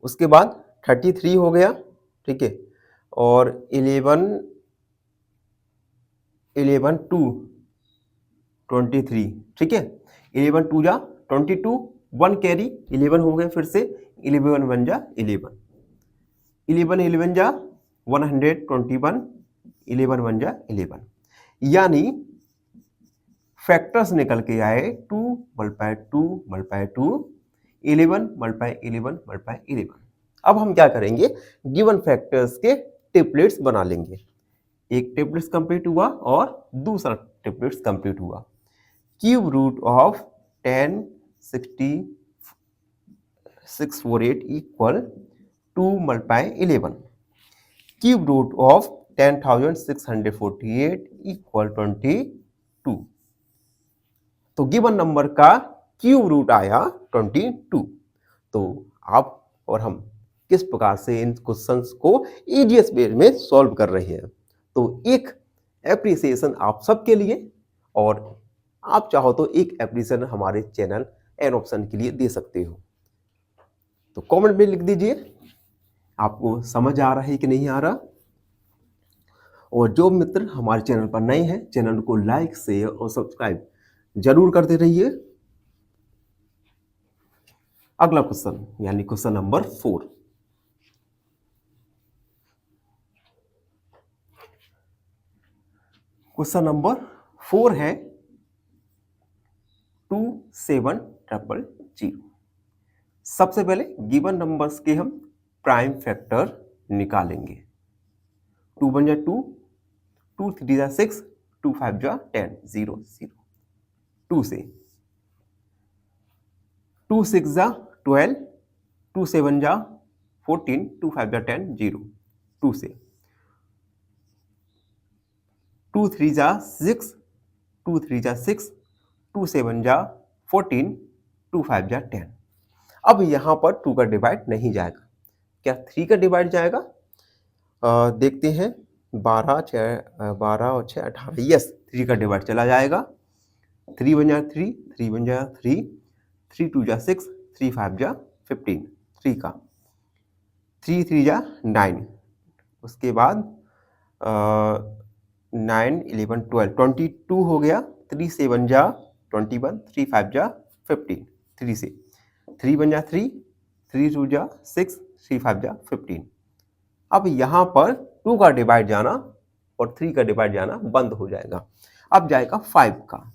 उसके बाद 33 हो गया, ठीक है, और 11 2 23, ठीक है। 11 2 जा 22, 1 कैरी 11 हो गया, फिर से 11 बन जा 11, 11 11 जा 121, 11 बन जा 11। यानी फैक्टर्स निकल के आए 2 मल्टीप्लाई 2 मल्टीप्लाई 2, 11 मल्टीप्लाई 11 मल्टीप्लाई 11। अब हम क्या करेंगे, गिवन फैक्टर्स के टेबलेट्स बना लेंगे। एक टेबलेट्स कंप्लीट हुआ और दूसरा टेबलेट्स कंप्लीट हुआ। Cube root of 10 60 648 equal 2 multiply 11। Cube root of 10,648 equal 22। तो गिवन नंबर का क्यूब रूट आया 22। तो आप और हम किस प्रकार से इन क्वेश्चंस को ईजीएस वे में सॉल्व कर रहे हैं। तो एक एप्रिसिएशन आप सबके लिए, और आप चाहो तो एक एप्रिसिएशन हमारे चैनल एन ऑप्शन के लिए दे सकते हो। तो कमेंट में लिख दीजिए आपको समझ आ रहा है कि नहीं आ रहा। और जो मित्र हमारे चैनल पर नए हैं, चैनल को लाइक शेयर और सब्सक्राइब जरूर करते रहिए। अगला क्वेश्चन यानी क्वेश्चन नंबर 4। क्वेश्चन नंबर 4 है 2700। सबसे पहले गिवन नंबर्स के हम प्राइम फैक्टर निकालेंगे। 2 1 जा 2, 2 3 जा 6, 2 5 जा 10, 0 0। 2 से 2 6 जा 12, 2 7 जा 14, 2 5 जा 10, 0। 2 से 2 3 जा 6, 2 3 जा 6, 2 7 जा 14, 2 5 जा 10। अब यहां पर 2 का डिवाइड नहीं जाएगा, क्या 3 का डिवाइड जाएगा? देखते हैं 12 और 6 18। यस, 3 का डिवाइड चला जाएगा। 3 1 जा 3, 3 1 जा 3, 3 2 जा 6, 3 5 जा 15, 3 का 3 3 जा 9, उसके बाद 9 11 12 22 हो गया, 3 7 जा 21, 3 5 जा 15, 3 से 3 1 जा 3, 3 2 जा 6, 3 5 जा 15। अब यहाँ पर 2 का डिवाइड जाना और 3 का डिवाइड जाना बंद हो जाएगा। अब जाएगा 5 का,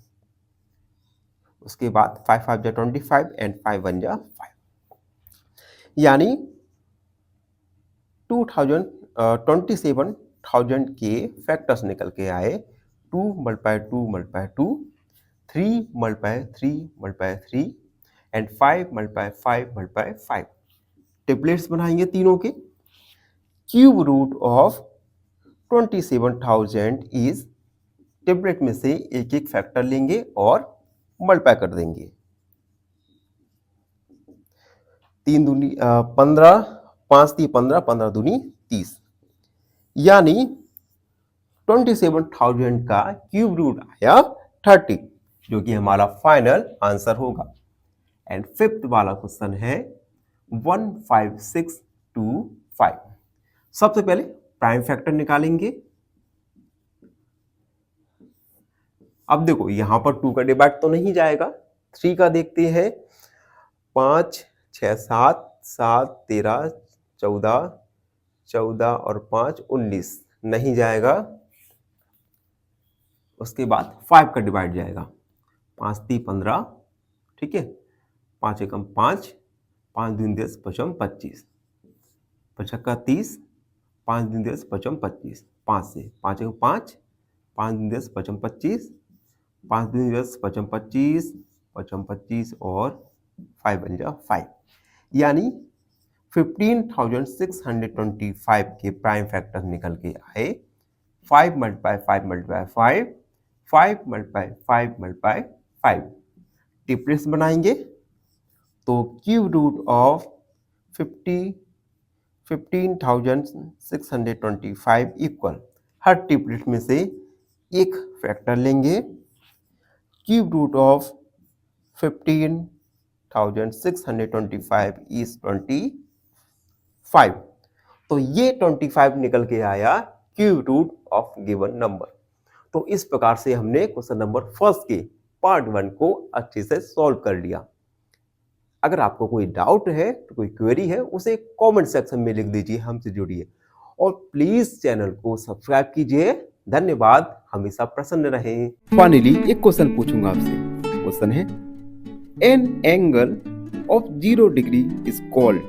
उसके बाद 5 5 जा 25 एंड 5 1 जा 5, यानी 27,000 के फैक्टर्स निकल के आए। 2 multiply 2 multiply 2, 3 multiply 3 multiply 3 and 5 multiply 5 multiply 5। Triplets बनाएंगे तीनों के। Cube root of 27,000 is, triplet में से एक एक फैक्टर लेंगे और मल्टीप्लाई कर देंगे। 3 दूनी 15, 5 × 15, 15 दूनी 30, यानी 27,000 का क्यूब रूट आया 30, जो कि हमारा फाइनल आंसर होगा। एंड फिफ्थ वाला क्वेश्चन है 15625। सबसे पहले प्राइम फैक्टर निकालेंगे। अब देखो यहां पर 2 का डिवाइड तो नहीं जाएगा, 3 का देखते हैं। 5 6 7 7 13 14, 14 और 5 19, नहीं जाएगा। उसके बाद 5 का डिवाइड जाएगा। 5 3 15, ठीक है। 5 एकम 5, 5 दूनी 10, 5 25, 5 का 30, 5 दूनी 10, 5 25, 5 से 5 एकम 5, 5 दूनी 10, 5 25, 5 दूनी 10, 5 25, 5 25 और 5 बन जा 5, यानी 15,625 के प्राइम फैक्टर निकल के आए। 5 multiply 5 multiply 5, 5 multiply 5 multiply 5। Triplets बनाएंगे तो क्यूब रूट ऑफ 15,625 इक्वल, हर टिपलेट में से एक फैक्टर लेंगे। क्यूब रूट ऑफ 15,625 इज 25, तो ये 25 निकल के आया cube root of given number. तो इस प्रकार से हमने क्वेश्चन नंबर फर्स्ट के पार्ट 1 को अच्छे से सॉल्व कर लिया। अगर आपको कोई डाउट है, तो कोई क्वेरी है, उसे कमेंट सेक्शन में लिख दीजिए, हमसे जुड़िए और प्लीज चैनल को सब्सक्राइब कीजिए। धन्यवाद, हमेशा प्रसन्न रहें। फाइनली एक क्वेश्चन पूछूंगा आपसे। क्वेश्चन है an angle of 0 degree is called,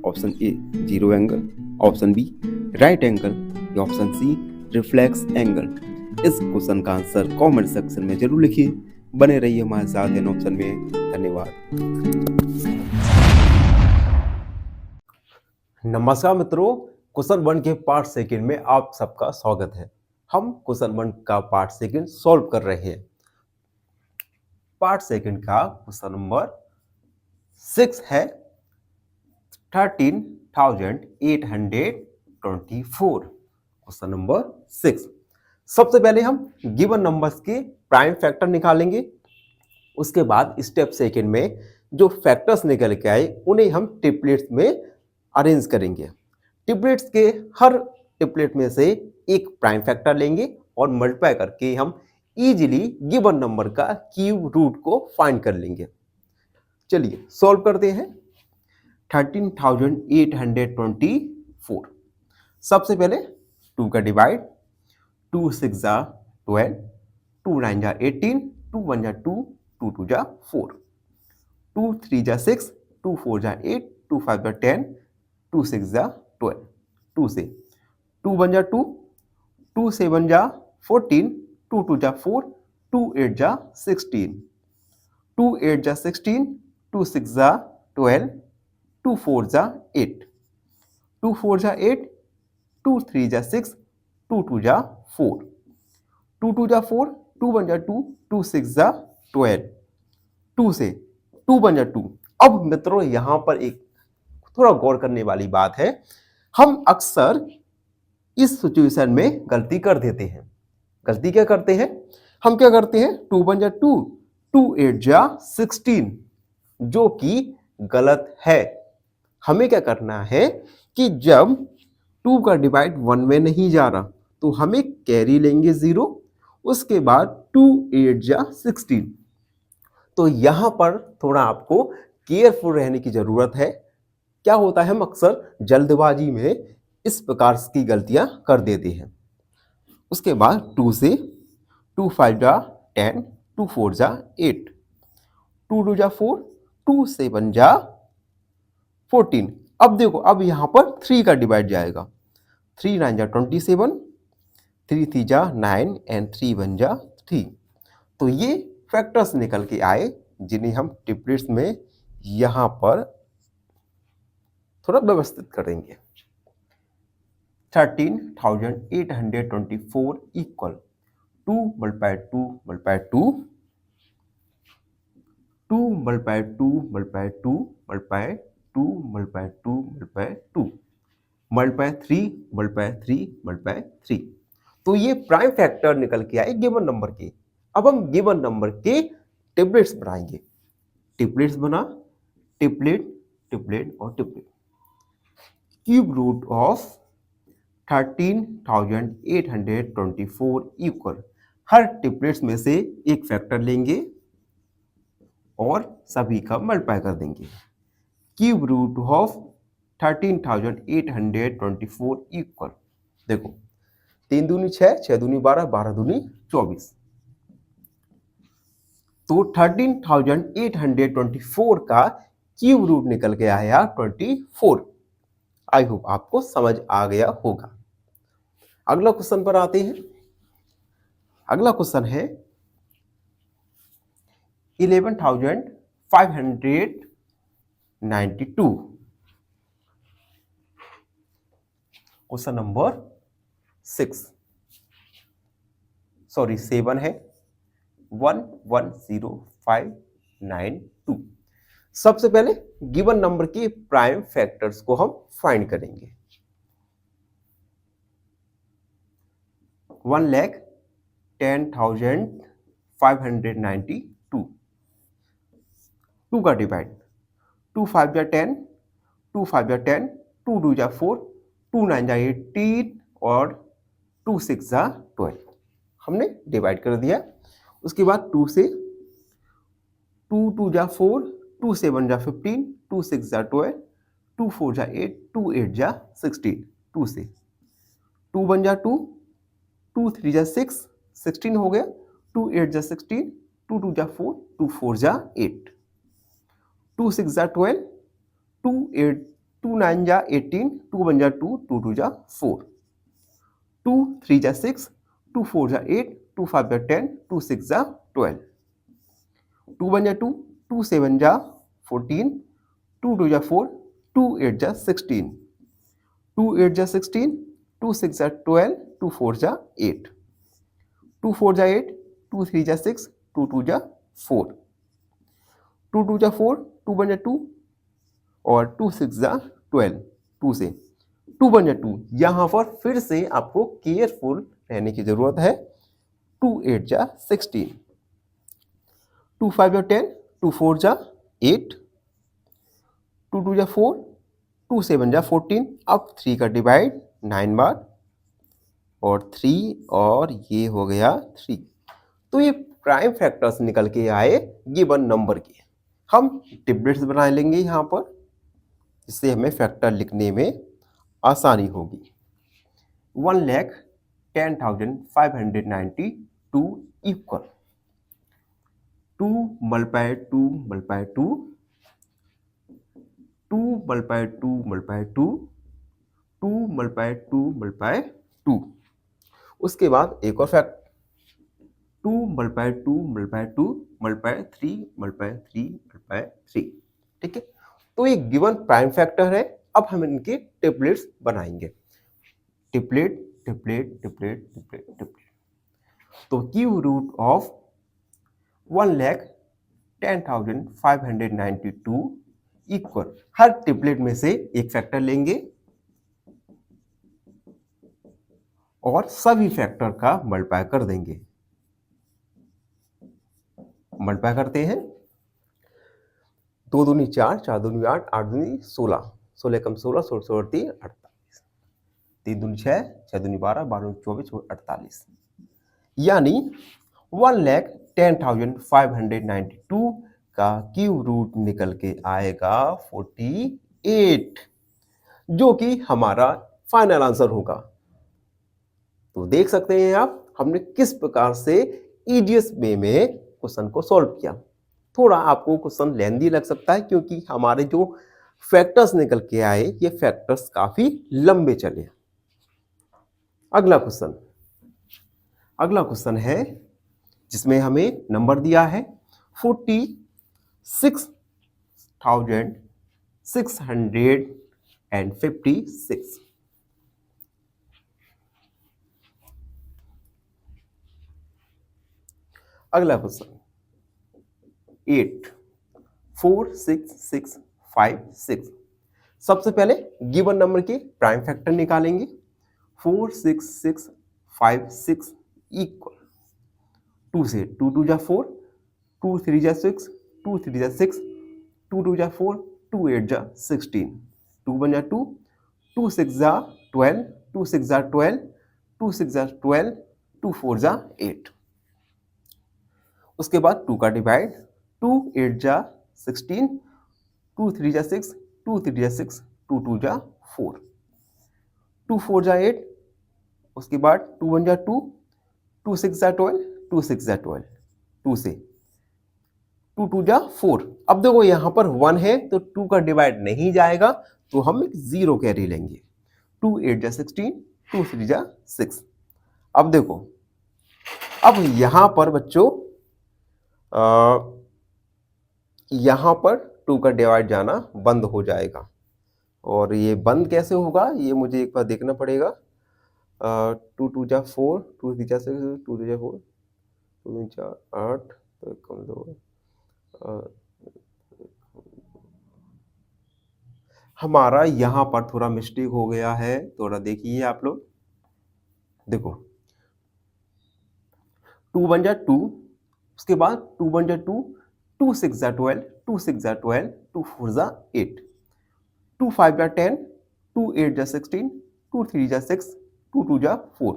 option a 0 angle, option b right angle, या ऑप्शन सी रिफ्लेक्स एंगल। इस क्वेश्चन का आंसर कमेंट सेक्शन में जरूर लिखिए। बने रहिए हमारे साथ इन ऑप्शन में। धन्यवाद। नमस्कार मित्रों, क्वेश्चन 1 के पार्ट सेकंड में आप सबका स्वागत है। हम क्वेश्चन 1 का पार्ट सेकंड सॉल्व कर रहे हैं। पार्ट सेकंड का क्वेश्चन नंबर 6 है 13,824। Question number 6। सबसे पहले हम गिवन नंबर्स के प्राइम फैक्टर निकालेंगे। उसके बाद स्टेप सेकंड में जो फैक्टर्स निकल के आए उन्हें हम ट्रिपलेट्स में अरेंज करेंगे। ट्रिपलेट्स के हर ट्रिपलेट में से एक प्राइम फैक्टर लेंगे और मल्टीप्लाई करके हम इजीली गिवन नंबर का क्यूब रूट को फाइंड कर लेंगे। चलिए सॉल्व करते हैं। 13,824। सबसे पहले 2 का डिवाइड, 2 6 जा 12, 2 9 जा 18, 2 1 जा 2, 2 2 जा 4, 2 3 जा 6, 2 4 जा 8, 2 5 जा 10, 2 6 जा 12, 2 से 2 1 जा 2, 2 7 जा 14, 2 2 जा 4, 2 8 जा 16, 2 8 जा 16, 2 6 जा 12, 2 4 जा 8, 2 4 जा 8, 2 3 जा 6, 2 2 जा 4, 2 2 जा 4, 2 1 जा 2, 2 6 जा 12, 2 से 2 1 जा 2। अब मित्रों यहां पर एक थोड़ा गौर करने वाली बात है। हम अक्सर इस सिचुएशन में गलती कर देते हैं। गलती क्या करते हैं? हम क्या करते हैं, 2 1 जा 2, 2 8 जा 16, जो कि गलत है। हमें क्या करना है कि जब 2 का डिवाइड 1 में नहीं जा रहा तो हमें कैरी लेंगे 0, उसके बाद 2 8 जा 16। तो यहां पर थोड़ा आपको केयरफुल रहने की जरूरत है। क्या होता है, हम अक्सर जल्दबाजी में इस प्रकार की गलतियां कर देते हैं। उसके बाद 2 से 2 5 जा 10, 2 4 जा 8, 2 2 जा 4, 2 7 जा 14। अब देखो, अब यहां पर 3 का डिवाइड जाएगा, 3 9 जा 27, 3 3 जा 9 एंड 3 1 जा 3। तो ये फैक्टर्स निकल के आए जिन्हें हम ट्रिपलेट्स में यहां पर थोड़ा व्यवस्थित करेंगे। 13,824 equal 2 multiply 2 multiply 2, 2 multiply 2 multiply 2 multiply 2 multiply 2 multiply 2 multiply 3 multiply 3 multiply 3। तो ये प्राइम फैक्टर निकल के आए गिवन नंबर के। अब हम गिवन नंबर के टेबलेट्स बनाएंगे। टेबलेट्स बना, टेबलेट टेबलेट और triplet. Cube root of 13,824 equal, हर टेबलेट्स में से एक फैक्टर लेंगे और सभी का मल्टीप्लाई कर देंगे। क्यूब रूट ऑफ 13,824 इक्वल, देखो 3 दूनी 6, 6 दूनी 12, 12 दूनी 24। तो 13,824 का क्यूब रूट निकल के आया 24। आई होप आपको समझ आ गया होगा। अगला क्वेश्चन पर आते हैं। अगला क्वेश्चन है 11,592। क्वेश्चन नंबर 7 है, 110592। सबसे पहले गिवन नंबर के प्राइम फैक्टर्स को हम फाइंड करेंगे। 1,10,592, 2 का डिवाइड, 2 5 जा 10, 2 5 जा 10, 2 2 जा 4, 2 9 जा 18 और 2 6 जा 12। हमने डिवाइड कर दिया। उसके बाद 2 से 2 2 जा 4, 2 7 जा 15, 2 6 जा 12, 2 4 जा 8, 2 8 जा 16। 2 से 2 1 जा 2, 2 3 जा 6, 16 हो गया, 2 8 जा 16, 2 2 जा 4, 2 4 जा 8, 2 6 जा 12, 2 8 2 9 जा 18, 2 1 जा 2, 2 2 जा 4, 2 3 जा 6, 2 4 जा 8, 2 5 जा 10, 2 6 जा 12, 2 1 जा 2, 2 7 जा 14, 2 2 जा 4, 2 8 जा 16, 2 8 जा 16, 2 6 जा 12, 2 4 जा 8, 2 4 जा 8, 2 3 जा 6, 2 2 जा 4, 2 2 जा 4, 2 1 जा 2 और 2 6 जा 12। 2 से 2 1 जा 2, यहां पर फिर से आपको केयरफुल रहने की जरूरत है। 2 8 जा 16, 2 5 जा 10, 2 4 जा 8, 2 2 जा 4, 2 7 जा 14। अब 3 का डिवाइड 9 बार और 3 और ये हो गया 3। तो ये प्राइम फैक्टर्स निकल के आए गिवन नंबर के। हम टेबलेट्स बना लेंगे यहां पर, जिससे हमें फैक्टर लिखने में आसानी होगी। 1,10,592 equal 2 multiply 2 multiply 2, 2 multiply 2 multiply 2, 2 multiply 2 multiply 2। उसके बाद एक और fact 2 multiply 2 multiply 2 multiply 3 multiply 3 multiply 3। ठीक है, तो ये गिवन प्राइम फैक्टर है। अब हम इनके टेबलेट्स बनाएंगे। Tablet tablet tablet tablet tablet. तो क्यूब रूट ऑफ 1,10,592 इक्वल, हर टेबलेट में से एक फैक्टर लेंगे और सभी फैक्टर का मल्टीप्लाई कर देंगे। मल्टीप्लाई करते हैं। 2 दूनी 4, 4 दूनी 8, 8 दूनी 16, 16 कम 16, 16 16 3 48, 3 दूनी 6, 6 दूनी 12, 12 दूनी 24, 48, यानी 1,10,592 का क्यूब रूट निकल के आएगा 48, जो कि हमारा फाइनल आंसर होगा। तो देख सकते हैं आप हमने किस प्रकार से ईजीएस वे में क्वेश्चन को सॉल्व किया। थोड़ा आपको क्वेश्चन लेंथी लग सकता है क्योंकि हमारे जो फैक्टर्स निकल के आए ये फैक्टर्स काफी लंबे चले। अगला क्वेश्चन है जिसमें हमें नंबर दिया है 46,656। अगला क्वेश्चन 8,46656। सबसे पहले गिवन नंबर के प्राइम फैक्टर निकालेंगे। 46656 इक्वल 2 से 2 2 जा 4, 2 3 जा 6, 2 3 जा 6, 2 2 जा 4, 2 8 जा 16, 2 1 जा 2, 2 6 जा 12, 2 6 जा 12, 2 6 जा 12, 2 4 जा 8। उसके बाद 2 का डिवाइड, 2 8 जा 16, 2 3 जा 6, 2 3 जा 6, 2 2 जा 4, 2 4 जा 8। उसके बाद 2 1 जा 2, 2 6 जा 12, 2 6 जा 12, 2 से 2 2 जा 4। अब देखो यहां पर 1 है तो 2 का डिवाइड नहीं जाएगा तो हम एक 0 कैरी लेंगे। 2 8 जा 16, 2 3 जा 6। अब देखो अब यहां पर बच्चों यहां पर 2 का डिवाइड जाना बंद हो जाएगा। और ये बंद कैसे होगा ये मुझे एक बार देखना पड़ेगा। 2 2 जा 4, 2 3 जा 6, 2 3 जा 4, 2 3 4 8, तो कम दो हमारा यहां पर थोड़ा मिस्टेक हो गया है। थोड़ा देखिए आप लोग, देखो 2 1 जा 2, उसके बाद 2 1 जा 2, 2 6 जा 12, 2 6 जा 12, 2 4 जा 8, 2 5 जा 10, 2 8 जा 16, 2 3 जा 6, 2 2 जा 4,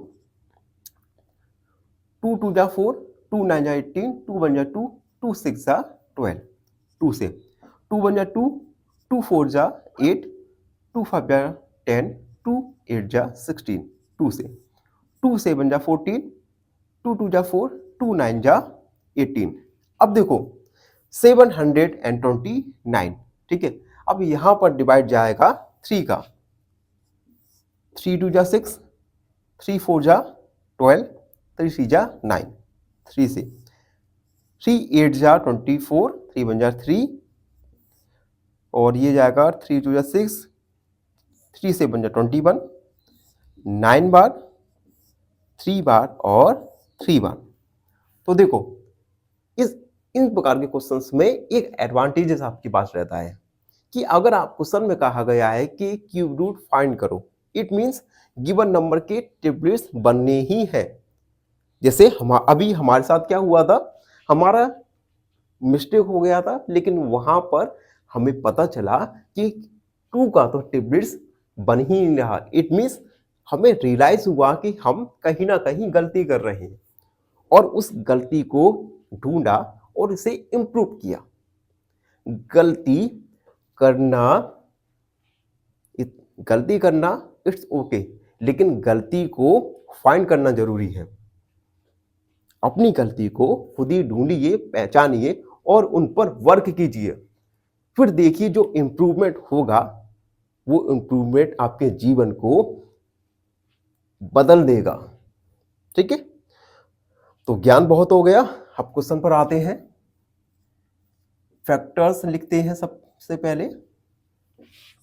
2 2 जा 4, 2 9 जा 18, 2 1 जा 2, 2 6 जा 12, 2 से 2 1 जा 2, 2 4 जा 8, 2 5 जा 10, 2 8 जा 16, 2 से 2 7 जा 14, 2 2 जा 4, 2 9 जा 18। अब देखो 729, ठीक है। अब यहां पर डिवाइड जाएगा 3 का, 3 2 जा 6, 3 4 जा 12, 3 3 जा 9, 3 से 3 8 जा 24, 3 1 जा 3, और ये जाएगा 3 2 जा 6, 3 7 जा 21, 9 बार, 3 बार और 3 बार। तो देखो इन प्रकार के क्वेश्चंस में एक एडवांटेजेस आपके पास रहता है कि अगर आप क्वेश्चन में कहा गया है कि क्यूब रूट फाइंड करो, इट मींस गिवन नंबर के ट्रिपलेट्स बनने ही है। जैसे अभी हमारे साथ क्या हुआ था, हमारा मिस्टेक हो गया था लेकिन वहां पर हमें पता चला कि 2 का तो ट्रिपलेट्स बन ही नहीं रहा। इट मींस हमें रियलाइज हुआ कि हम कहीं ना कहीं गलती कर रहे हैं और उस गलती को ढूंढा और इसे इंप्रूव किया। गलती करना इट्स ओके, लेकिन गलती को फाइंड करना जरूरी है। अपनी गलती को खुद ही ढूंढिए, पहचानिए और उन पर वर्क कीजिए। फिर देखिए जो इंप्रूवमेंट होगा वो इंप्रूवमेंट आपके जीवन को बदल देगा। ठीक है, तो ज्ञान बहुत हो गया। अब क्वेश्चन पर आते हैं। फैक्टर्स लिखते हैं सबसे पहले।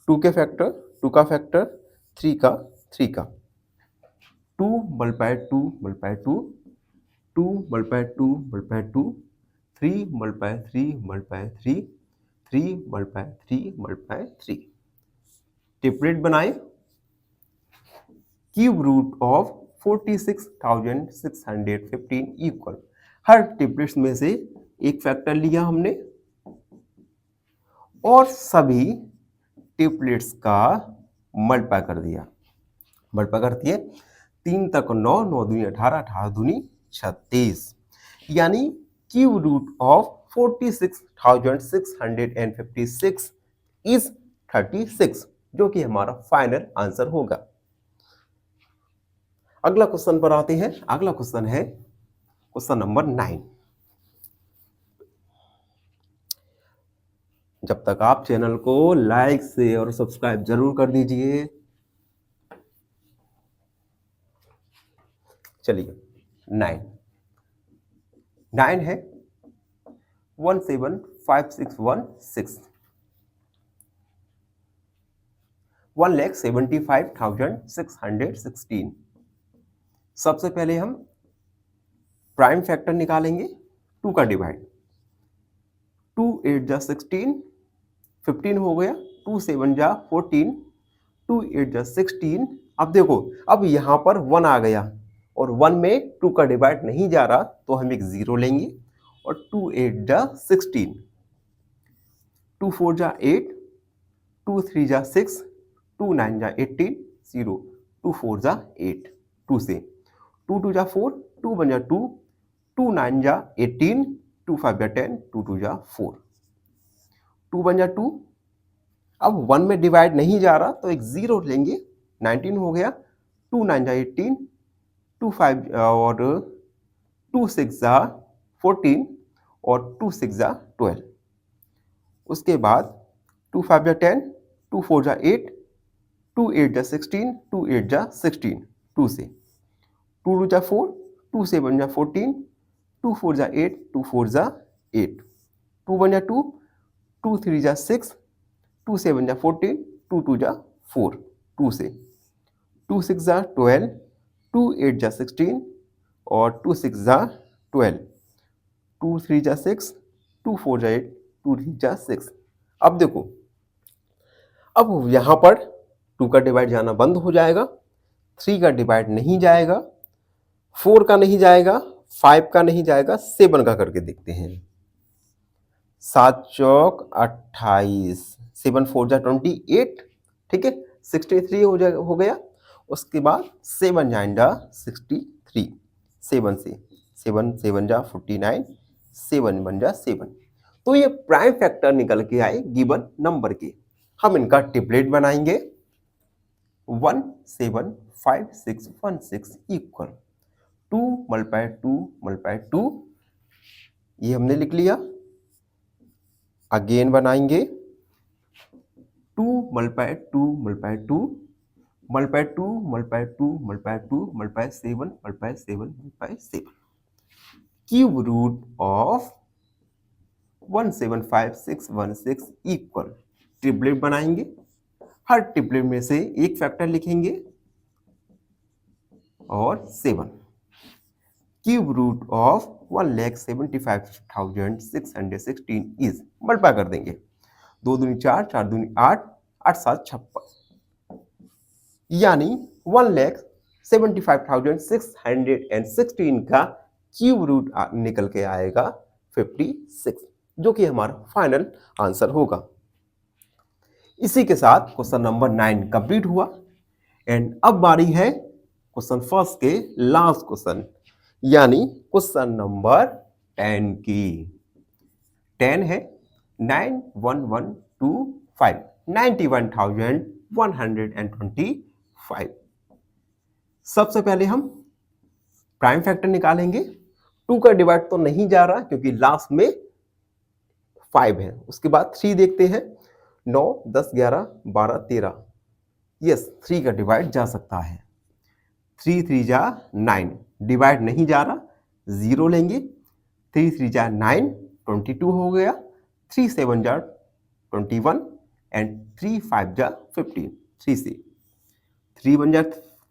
2 के फैक्टर, 2 का फैक्टर, 3 का, 3 का। 2 multiply 2 multiply 2, 2 multiply 2 multiply 2, 3 multiply 3 multiply 3, 3 multiply 3 multiply 3। Triplet बनाए। क्यूब रूट ऑफ 46,615 इक्वल, हर ट्रिपलेट्स में से एक फैक्टर लिया हमने और सभी ट्रिपलेट्स का मल्टीप्लाई कर दिया। मल्टीप्लाई कर दिए 3 तक 9, 9 दूनी 18, 18 दूनी 36, यानी क्यूब रूट ऑफ 46,656 इज 36, जो कि हमारा फाइनल आंसर होगा। अगला क्वेश्चन पर आते हैं। अगला क्वेश्चन है क्वेश्चन नंबर 9। जब तक आप चैनल को लाइक से और सब्सक्राइब जरूर कर दीजिए। चलिए 9 है 175,616, 1,75,616। सबसे पहले हम प्राइम फैक्टर निकालेंगे 2 का डिवाइड। 2 8 जा 16, 15 हो गया। 2 7 जा 14, 2 8 जा 16। अब देखो, अब यहां पर 1 आ गया और 1 में 2 का डिवाइड नहीं जा रहा, तो हम एक 0 लेंगे और 2 8 जा 16, 2 4 जा 8, 2 3 जा 6, 2 9 जा 18, 0, 2 4 जा 8, 2 से 2 2 जा 4, 2 1 जा 2, 2 9 जा 18, 2 5 जा 10, 2 2 जा 4, 2 1 जा 2। अब 1 में डिवाइड नहीं जा रहा तो एक 0 लेंगे, 19 हो गया। 2 9 जा 18, 2 5 और 2 6 जा 14 और 2 6 जा 12। उसके बाद 2 5 जा 10, 2 4 जा 8, 2 8 जा 16, 2 8 जा 16, 2 से 2 2 जा 4, 2 7 जा 14, 2 4 जा 8, 2 4 जा 8, 2 1 जा 2, 2 3 जा 6, 2 7 जा 14, 2 2 जा 4, 2 से 2 6 जा 12, 2 8 जा 16 और 2 6 जा 12, 2 3 जा 6, 2 4 जा 8, 2 3 जा 6। अब देखो, अब यहां पर 2 का डिवाइड जाना बंद हो जाएगा, 3 का डिवाइड नहीं जाएगा, 4 का नहीं जाएगा, 5 का नहीं जाएगा, 7 का करके देखते हैं। 7 चौक 28, 7 4 जा 28, ठीक है, 63 हो गया। उसके बाद 7 9 जा 63, 7 से 7 7 जा 49, 7 1 जा 7। तो ये प्राइम फैक्टर निकल के आए गिवन नंबर के। हम इनका ट्रिपलेट बनाएंगे 1 7 5 6 1 6 इक्वल 2 मल्टीप्लाई 2 मल्टीप्लाई 2, ये हमने लिख लिया। अगेन बनाएंगे 2 multiply 2 multiply 2 multiply 2 multiply 2 multiply 2 multiply 7 multiply 7 multiply 7, cube root of 175,616 equal. Triplet बनाएंगे, हर ट्रिपलेट में से एक फैक्टर लिखेंगे और 7, cube root of 1,75,616 is, multiply कर देंगे। 2 दूनी 4, 4 दूनी 8, 8 7 56, यानी 1,75,616 का क्यूब रूट निकल के आएगा 56, जो कि हमारा फाइनल आंसर होगा। इसी के साथ क्वेश्चन नंबर 9 कंप्लीट हुआ। एंड अब बारी है क्वेश्चन फर्स्ट के लास्ट क्वेश्चन, यानी क्वेश्चन नंबर 10 की। 10 है 91125, 91,125। सबसे पहले हम प्राइम फैक्टर निकालेंगे। 2 का डिवाइड तो नहीं जा रहा क्योंकि लास्ट में 5 है। उसके बाद 3 देखते हैं, 9 10 11 12 13, यस 3 का डिवाइड जा सकता है। 3 3 जा 9, डिवाइड नहीं जा रहा, 0 लेंगे। 3 3 जा 9, 22 हो गया। 3 7 जा 21 एंड 3 5 जा 15, 3 से 3 1 जा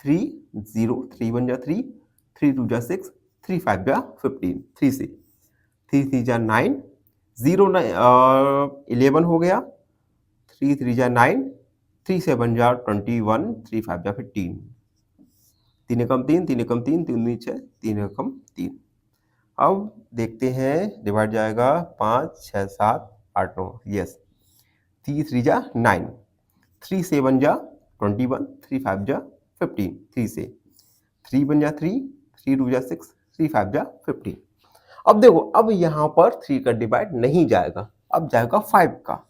3 0, 3 1 जा 3, 3 2 जा 6, 3 5 जा 15, 3 से 3 3 जा 9, 0 11 हो गया। 3 3 जा 9, 3 7 जा 21, 3 5 जा 15, 3 एकम 3, 3 एकम 3, 3 दूनी 6, 3 एकम 3। अब देखते हैं, डिवाइड जाएगा 5 6 7 8 9, यस 3 3 जा 9, 3 7 जा 21, 3 5 जा 15, 3 से 3 बन जा 3, 3 2 जा 6, 3 5 जा 15। अब देखो, अब यहाँ पर 3 का डिवाइड नहीं जाएगा, अब जाएगा 5 का,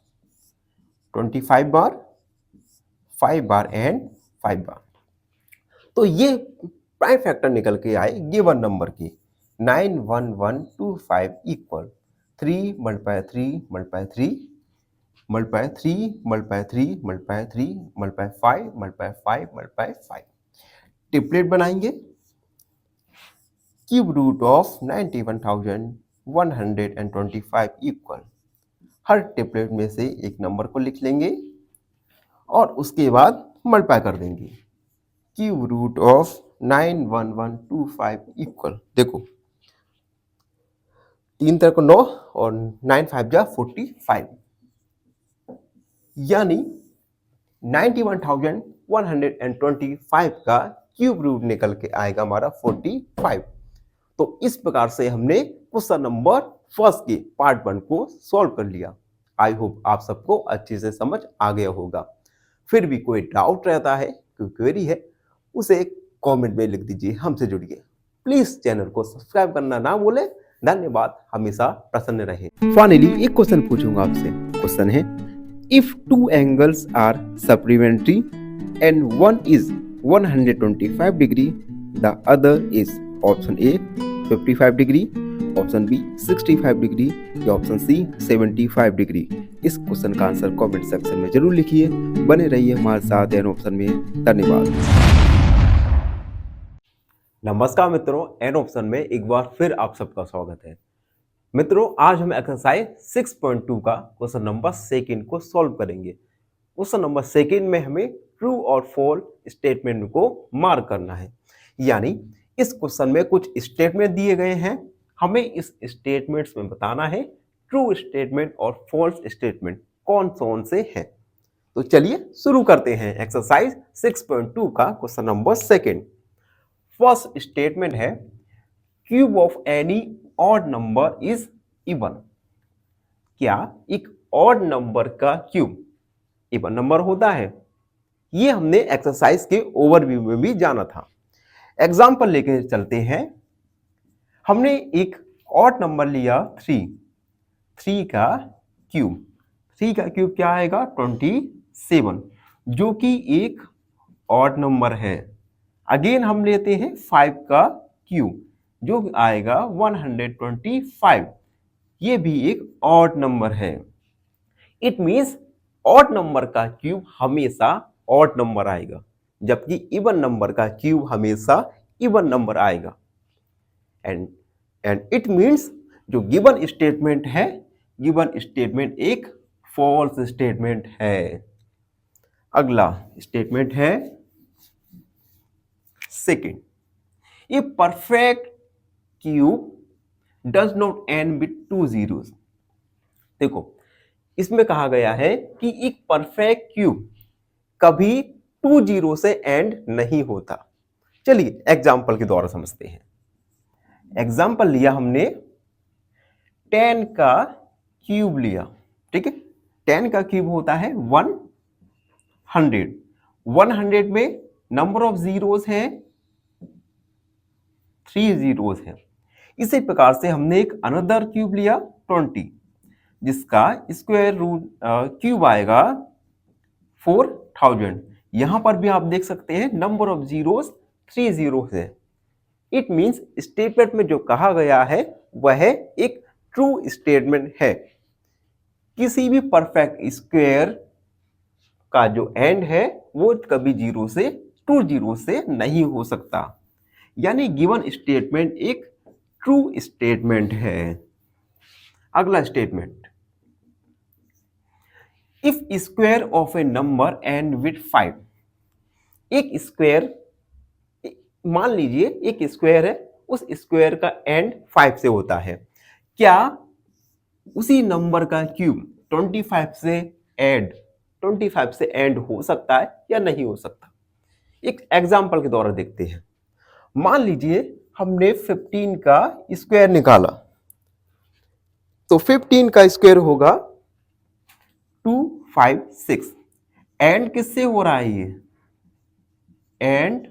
25 बार, 5 बार एंड 5 बार। तो ये प्राइम फैक्टर निकल के आए गिवन नंबर की 91125 equal 3 multiply 3 multiply 3 multiply 3 multiply 3 multiply 3 multiply 5 multiply 5 multiply 5। Triplet बनाएंगे, क्यूब रूट ऑफ 91,125 इक्वल, हर ट्रिपलेट में से एक नंबर को लिख लेंगे और उसके बाद मल्टीप्लाई कर देंगे। क्यूब रूट ऑफ 91125 इक्वल, देखो 3 तरह को 9 और 9 5 जा 45, यानी 91,125 का क्यूब रूट निकल के आएगा हमारा 45। तो इस प्रकार से हमने क्वेश्चन नंबर फर्स्ट के पार्ट 1 को सॉल्व कर लिया। आई होप आप सबको अच्छे से समझ आ गया होगा। फिर भी कोई डाउट रहता है, कोई क्वेरी है, उसे कमेंट में लिख दीजिए, हमसे जुड़िए। प्लीज चैनल को सब्सक्राइब करना ना भूलें। धन्यवाद, हमेशा प्रसन्न रहे। फाइनली एक क्वेश्चन पूछूंगा आपसे। क्वेश्चन है, if two angles are supplementary and one is 125 degree, the other is option a 55 degree, option b 65 degree या ऑप्शन सी 75 डिग्री। इस क्वेश्चन का आंसर कमेंट सेक्शन में जरूर लिखिए। बने रहिए हमारे साथ एन ऑप्शन में। धन्यवाद। नमस्कार मित्रों, एन ऑप्शन में एक बार फिर आप सबका स्वागत है। मित्रों, आज हम एक्सरसाइज 6.2 का क्वेश्चन नंबर सेकंड को सॉल्व करेंगे। क्वेश्चन नंबर सेकंड में हमें ट्रू और फॉल्स स्टेटमेंट को मार्क करना है। यानी इस क्वेश्चन में कुछ स्टेटमेंट दिए गए हैं, हमें इस स्टेटमेंट्स में बताना है ट्रू स्टेटमेंट और फॉल्स स्टेटमेंट कौन से हैं। तो चलिए शुरू करते हैं एक्सरसाइज 6.2 का question number second. First statement है, cube of any odd number is even. क्या एक ऑड नंबर का क्यूब इवन नंबर होता है? ये हमने एक्सरसाइज के ओवरव्यू में भी जाना था। एग्जाम्पल लेके चलते हैं। हमने एक ऑड नंबर लिया 3 का क्यूब। 3 का क्यूब क्या आएगा? 27, जो कि एक ऑड नंबर है। अगेन हम लेते हैं 5 का क्यूब, जो आएगा 125। ये भी एक ऑड नंबर है। इट मींस ऑड नंबर का क्यूब हमेशा ऑड नंबर आएगा, जबकि इवन नंबर का क्यूब हमेशा इवन नंबर आएगा। एंड इट मींस जो गिवन स्टेटमेंट है, गिवन स्टेटमेंट एक फॉल्स स्टेटमेंट है। अगला स्टेटमेंट है second, A perfect cube does not and with 2 zeros। देखो, इसमें कहा गया है कि एक परफेक्ट क्यूब कभी 2 जीरो से एंड नहीं होता। चलिए एग्जाम्पल के द्वारा समझते हैं। एग्जाम्पल लिया हमने 10 का क्यूब लिया, ठीक है। 10 का क्यूब होता है 100। 100 में नंबर ऑफ जीरोस है 3 जीरोस है। इसी प्रकार से हमने एक अनदर क्यूब लिया 20, जिसका स्क्वायर रूट क्यूब आएगा 4000। यहां पर भी आप देख सकते हैं नंबर ऑफ जीरोस 3 जीरोस है। इट मींस स्टेटमेंट में जो कहा गया है वह एक ट्रू स्टेटमेंट है। किसी भी परफेक्ट स्क्वायर का जो एंड है वो कभी 0 से 2 जीरो से नहीं हो सकता। यानी गिवन स्टेटमेंट एक ट्रू स्टेटमेंट है। अगला statement, if square of a number and with 5। एक स्क्वायर, मान लीजिए एक स्क्वायर है, उस स्क्वायर का एंड 5 से होता है। क्या उसी नंबर का क्यूब 25 से एंड हो सकता है या नहीं हो सकता? एक एग्जाम्पल के द्वारा देखते हैं। मान लीजिए हमने 15 का स्क्वायर निकाला, तो 15 का स्क्वायर होगा 256। एंड किससे हो रहा है ये? एंड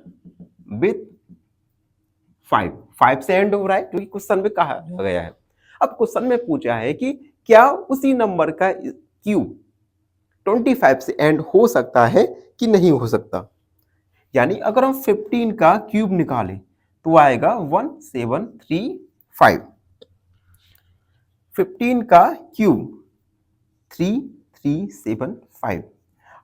विथ 5 से एंड हो रहा है, क्योंकि क्वेश्चन में कहा गया है। अब क्वेश्चन में पूछा है कि क्या उसी नंबर का क्यूब 25 से एंड हो सकता है कि नहीं हो सकता। यानी अगर हम 15 का क्यूब निकालें तो आएगा 1735। 15 का क्यूब 3375।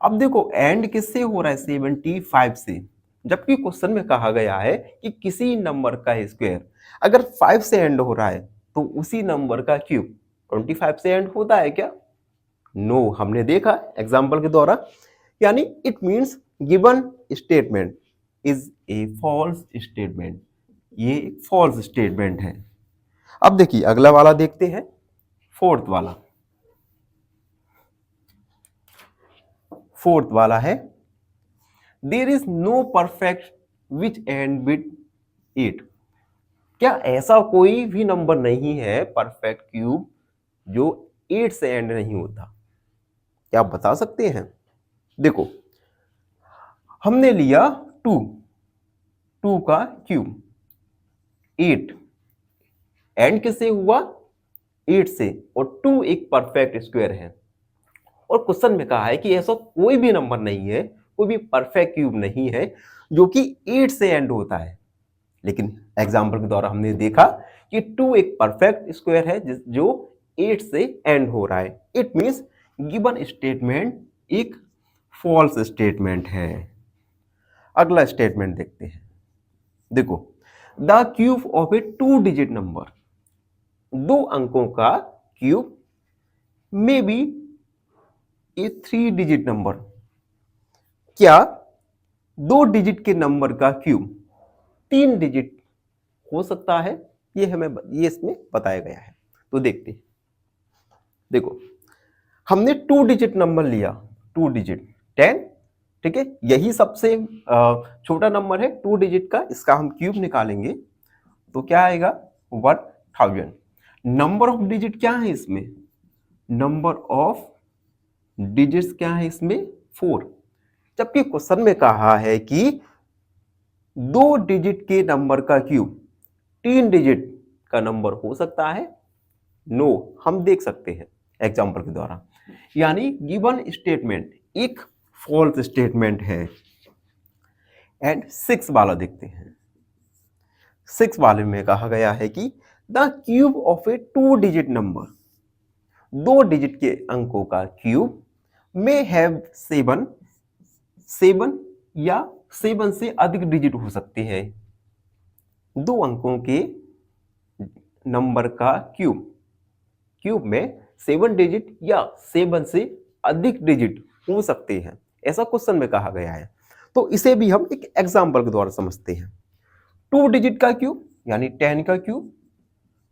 अब देखो एंड किससे हो रहा है? 75 से, जबकि क्वेश्चन में कहा गया है कि किसी नंबर का स्क्वायर अगर 5 से एंड हो रहा है तो उसी नंबर का क्यूब 25 से एंड होता है क्या? नो, हमने देखा एग्जाम्पल के द्वारा। यानी it means given statement is a false statement, ये एक फॉल्स स्टेटमेंट है। अब देखिए अगला वाला देखते हैं, फोर्थ वाला है there is no perfect which end with 8। क्या ऐसा कोई भी नंबर नहीं है परफेक्ट क्यूब जो 8 से एंड नहीं होता? क्या आप बता सकते हैं? देखो हमने लिया 2 का क्यूब, 8 एंड किससे हुआ? 8 से, और 2 एक परफेक्ट स्क्वायर है। और क्वेश्चन में कहा है कि ऐसा कोई भी नंबर नहीं है, कोई भी परफेक्ट क्यूब नहीं है जो कि 8 से एंड होता है। लेकिन एग्जाम्पल के द्वारा हमने देखा कि 2 एक परफेक्ट स्क्वायर है जो 8 से एंड हो रहा है। इट मींस गिवन स्टेटमेंट एक फॉल्स स्टेटमेंट है। अगला स्टेटमेंट देखते हैं। देखो the cube of A 2 digit number, 2 अंकों का cube may be A 3 digit number. क्या 2 डिजिट के नंबर का क्यूब 3 डिजिट हो सकता है? ये इसमें बताया गया है। तो देखते हैं। देखो हमने 2 डिजिट नंबर लिया, 2 डिजिट 10, ठीक है, यही सबसे छोटा नंबर है 2 डिजिट का, इसका हम क्यूब निकालेंगे तो क्या आएगा? 1000। नंबर ऑफ डिजिट क्या है इसमें? नंबर ऑफ डिजिट्स क्या है इसमें? 4। जबकि क्वेश्चन में कहा है कि 2 डिजिट के नंबर का क्यूब 3 डिजिट का नंबर हो सकता है? नो, हम देख सकते हैं एग्जाम्पल के द्वारा। यानी गिवन स्टेटमेंट एक फॉल्स स्टेटमेंट है। एंड 6 वाला देखते हैं। 6 वाले में कहा गया है कि the cube of A 2 digit number, 2 digit के अंकों का क्यूब मे हैव 7 या 7 से अधिक डिजिट हो सकते हैं। 2 अंकों के नंबर का क्यूब में 7 डिजिट या 7 से अधिक डिजिट हो सकते हैं, ऐसा क्वेश्चन में कहा गया है। तो इसे भी हम एक एग्जाम्पल के द्वारा समझते हैं। 2 डिजिट का क्यूब यानी 10 का क्यूब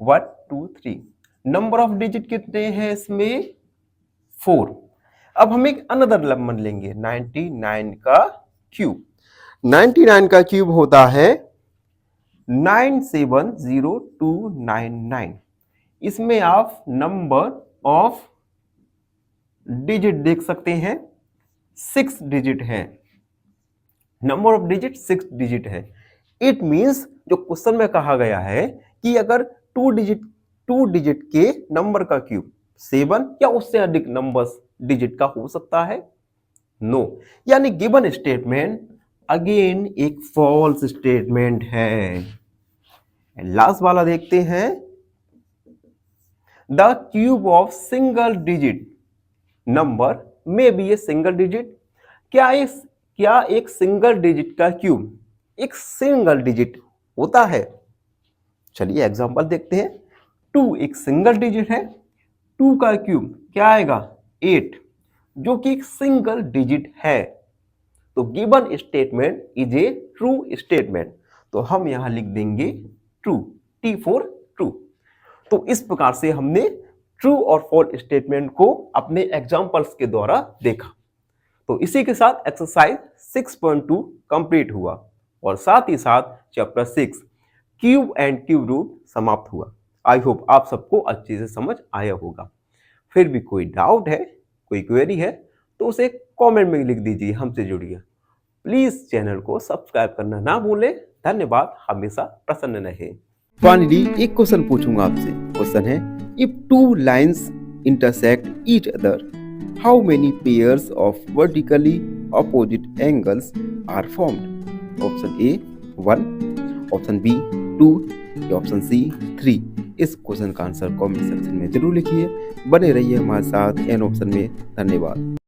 1 2 3। नंबर ऑफ डिजिट कितने हैं इसमें? 4। अब हम एक अनदर नंबर लेंगे 99 का क्यूब। 99 का क्यूब होता है 970299। इसमें आप नंबर ऑफ डिजिट देख सकते हैं 6 डिजिट है। नंबर ऑफ डिजिट 6 डिजिट है। इट मींस जो क्वेश्चन में कहा गया है कि अगर 2 डिजिट के नंबर का क्यूब 7 या उससे अधिक नंबर्स डिजिट का हो सकता है? नो, यानी गिवन स्टेटमेंट अगेन एक फॉल्स स्टेटमेंट है। लास्ट वाला देखते हैं। The cube of single digit number may be a single digit. क्या एक सिंगल डिजिट का क्यूब एक सिंगल डिजिट होता है? चलिए एग्जांपल देखते हैं। 2 एक सिंगल डिजिट है, 2 का क्यूब क्या आएगा? 8, जो कि एक सिंगल डिजिट है। तो given statement is A true statement, तो हम यहां लिख देंगे ट्रू, T फॉर ट्रू। तो इस प्रकार से हमने ट्रू और फॉल्स स्टेटमेंट को अपने एग्जांपल्स के द्वारा देखा। तो इसी के साथ एक्सरसाइज 6.2 कंप्लीट हुआ और साथ ही साथ chapter 6 cube and cube root समाप्त हुआ। आई होप आप सबको अच्छे से समझ आया होगा। फिर भी कोई डाउट है, कोई क्वेरी है तो उसे कमेंट में लिख दीजिए, हमसे जुड़िए। प्लीज चैनल को सब्सक्राइब करना ना भूलें। धन्यवाद, हमेशा प्रसन्न रहें। फाइनली एक क्वेश्चन पूछूंगा आपसे। क्वेश्चन है, if two lines intersect each other, how many pairs of vertically opposite angles are formed? Option A 1, option B 2 या ऑप्शन C 3। इस क्वेश्चन का आंसर कमेंट सेक्शन में जरूर लिखिए। बने रहिए हमारे साथ एन ऑप्शन में। धन्यवाद।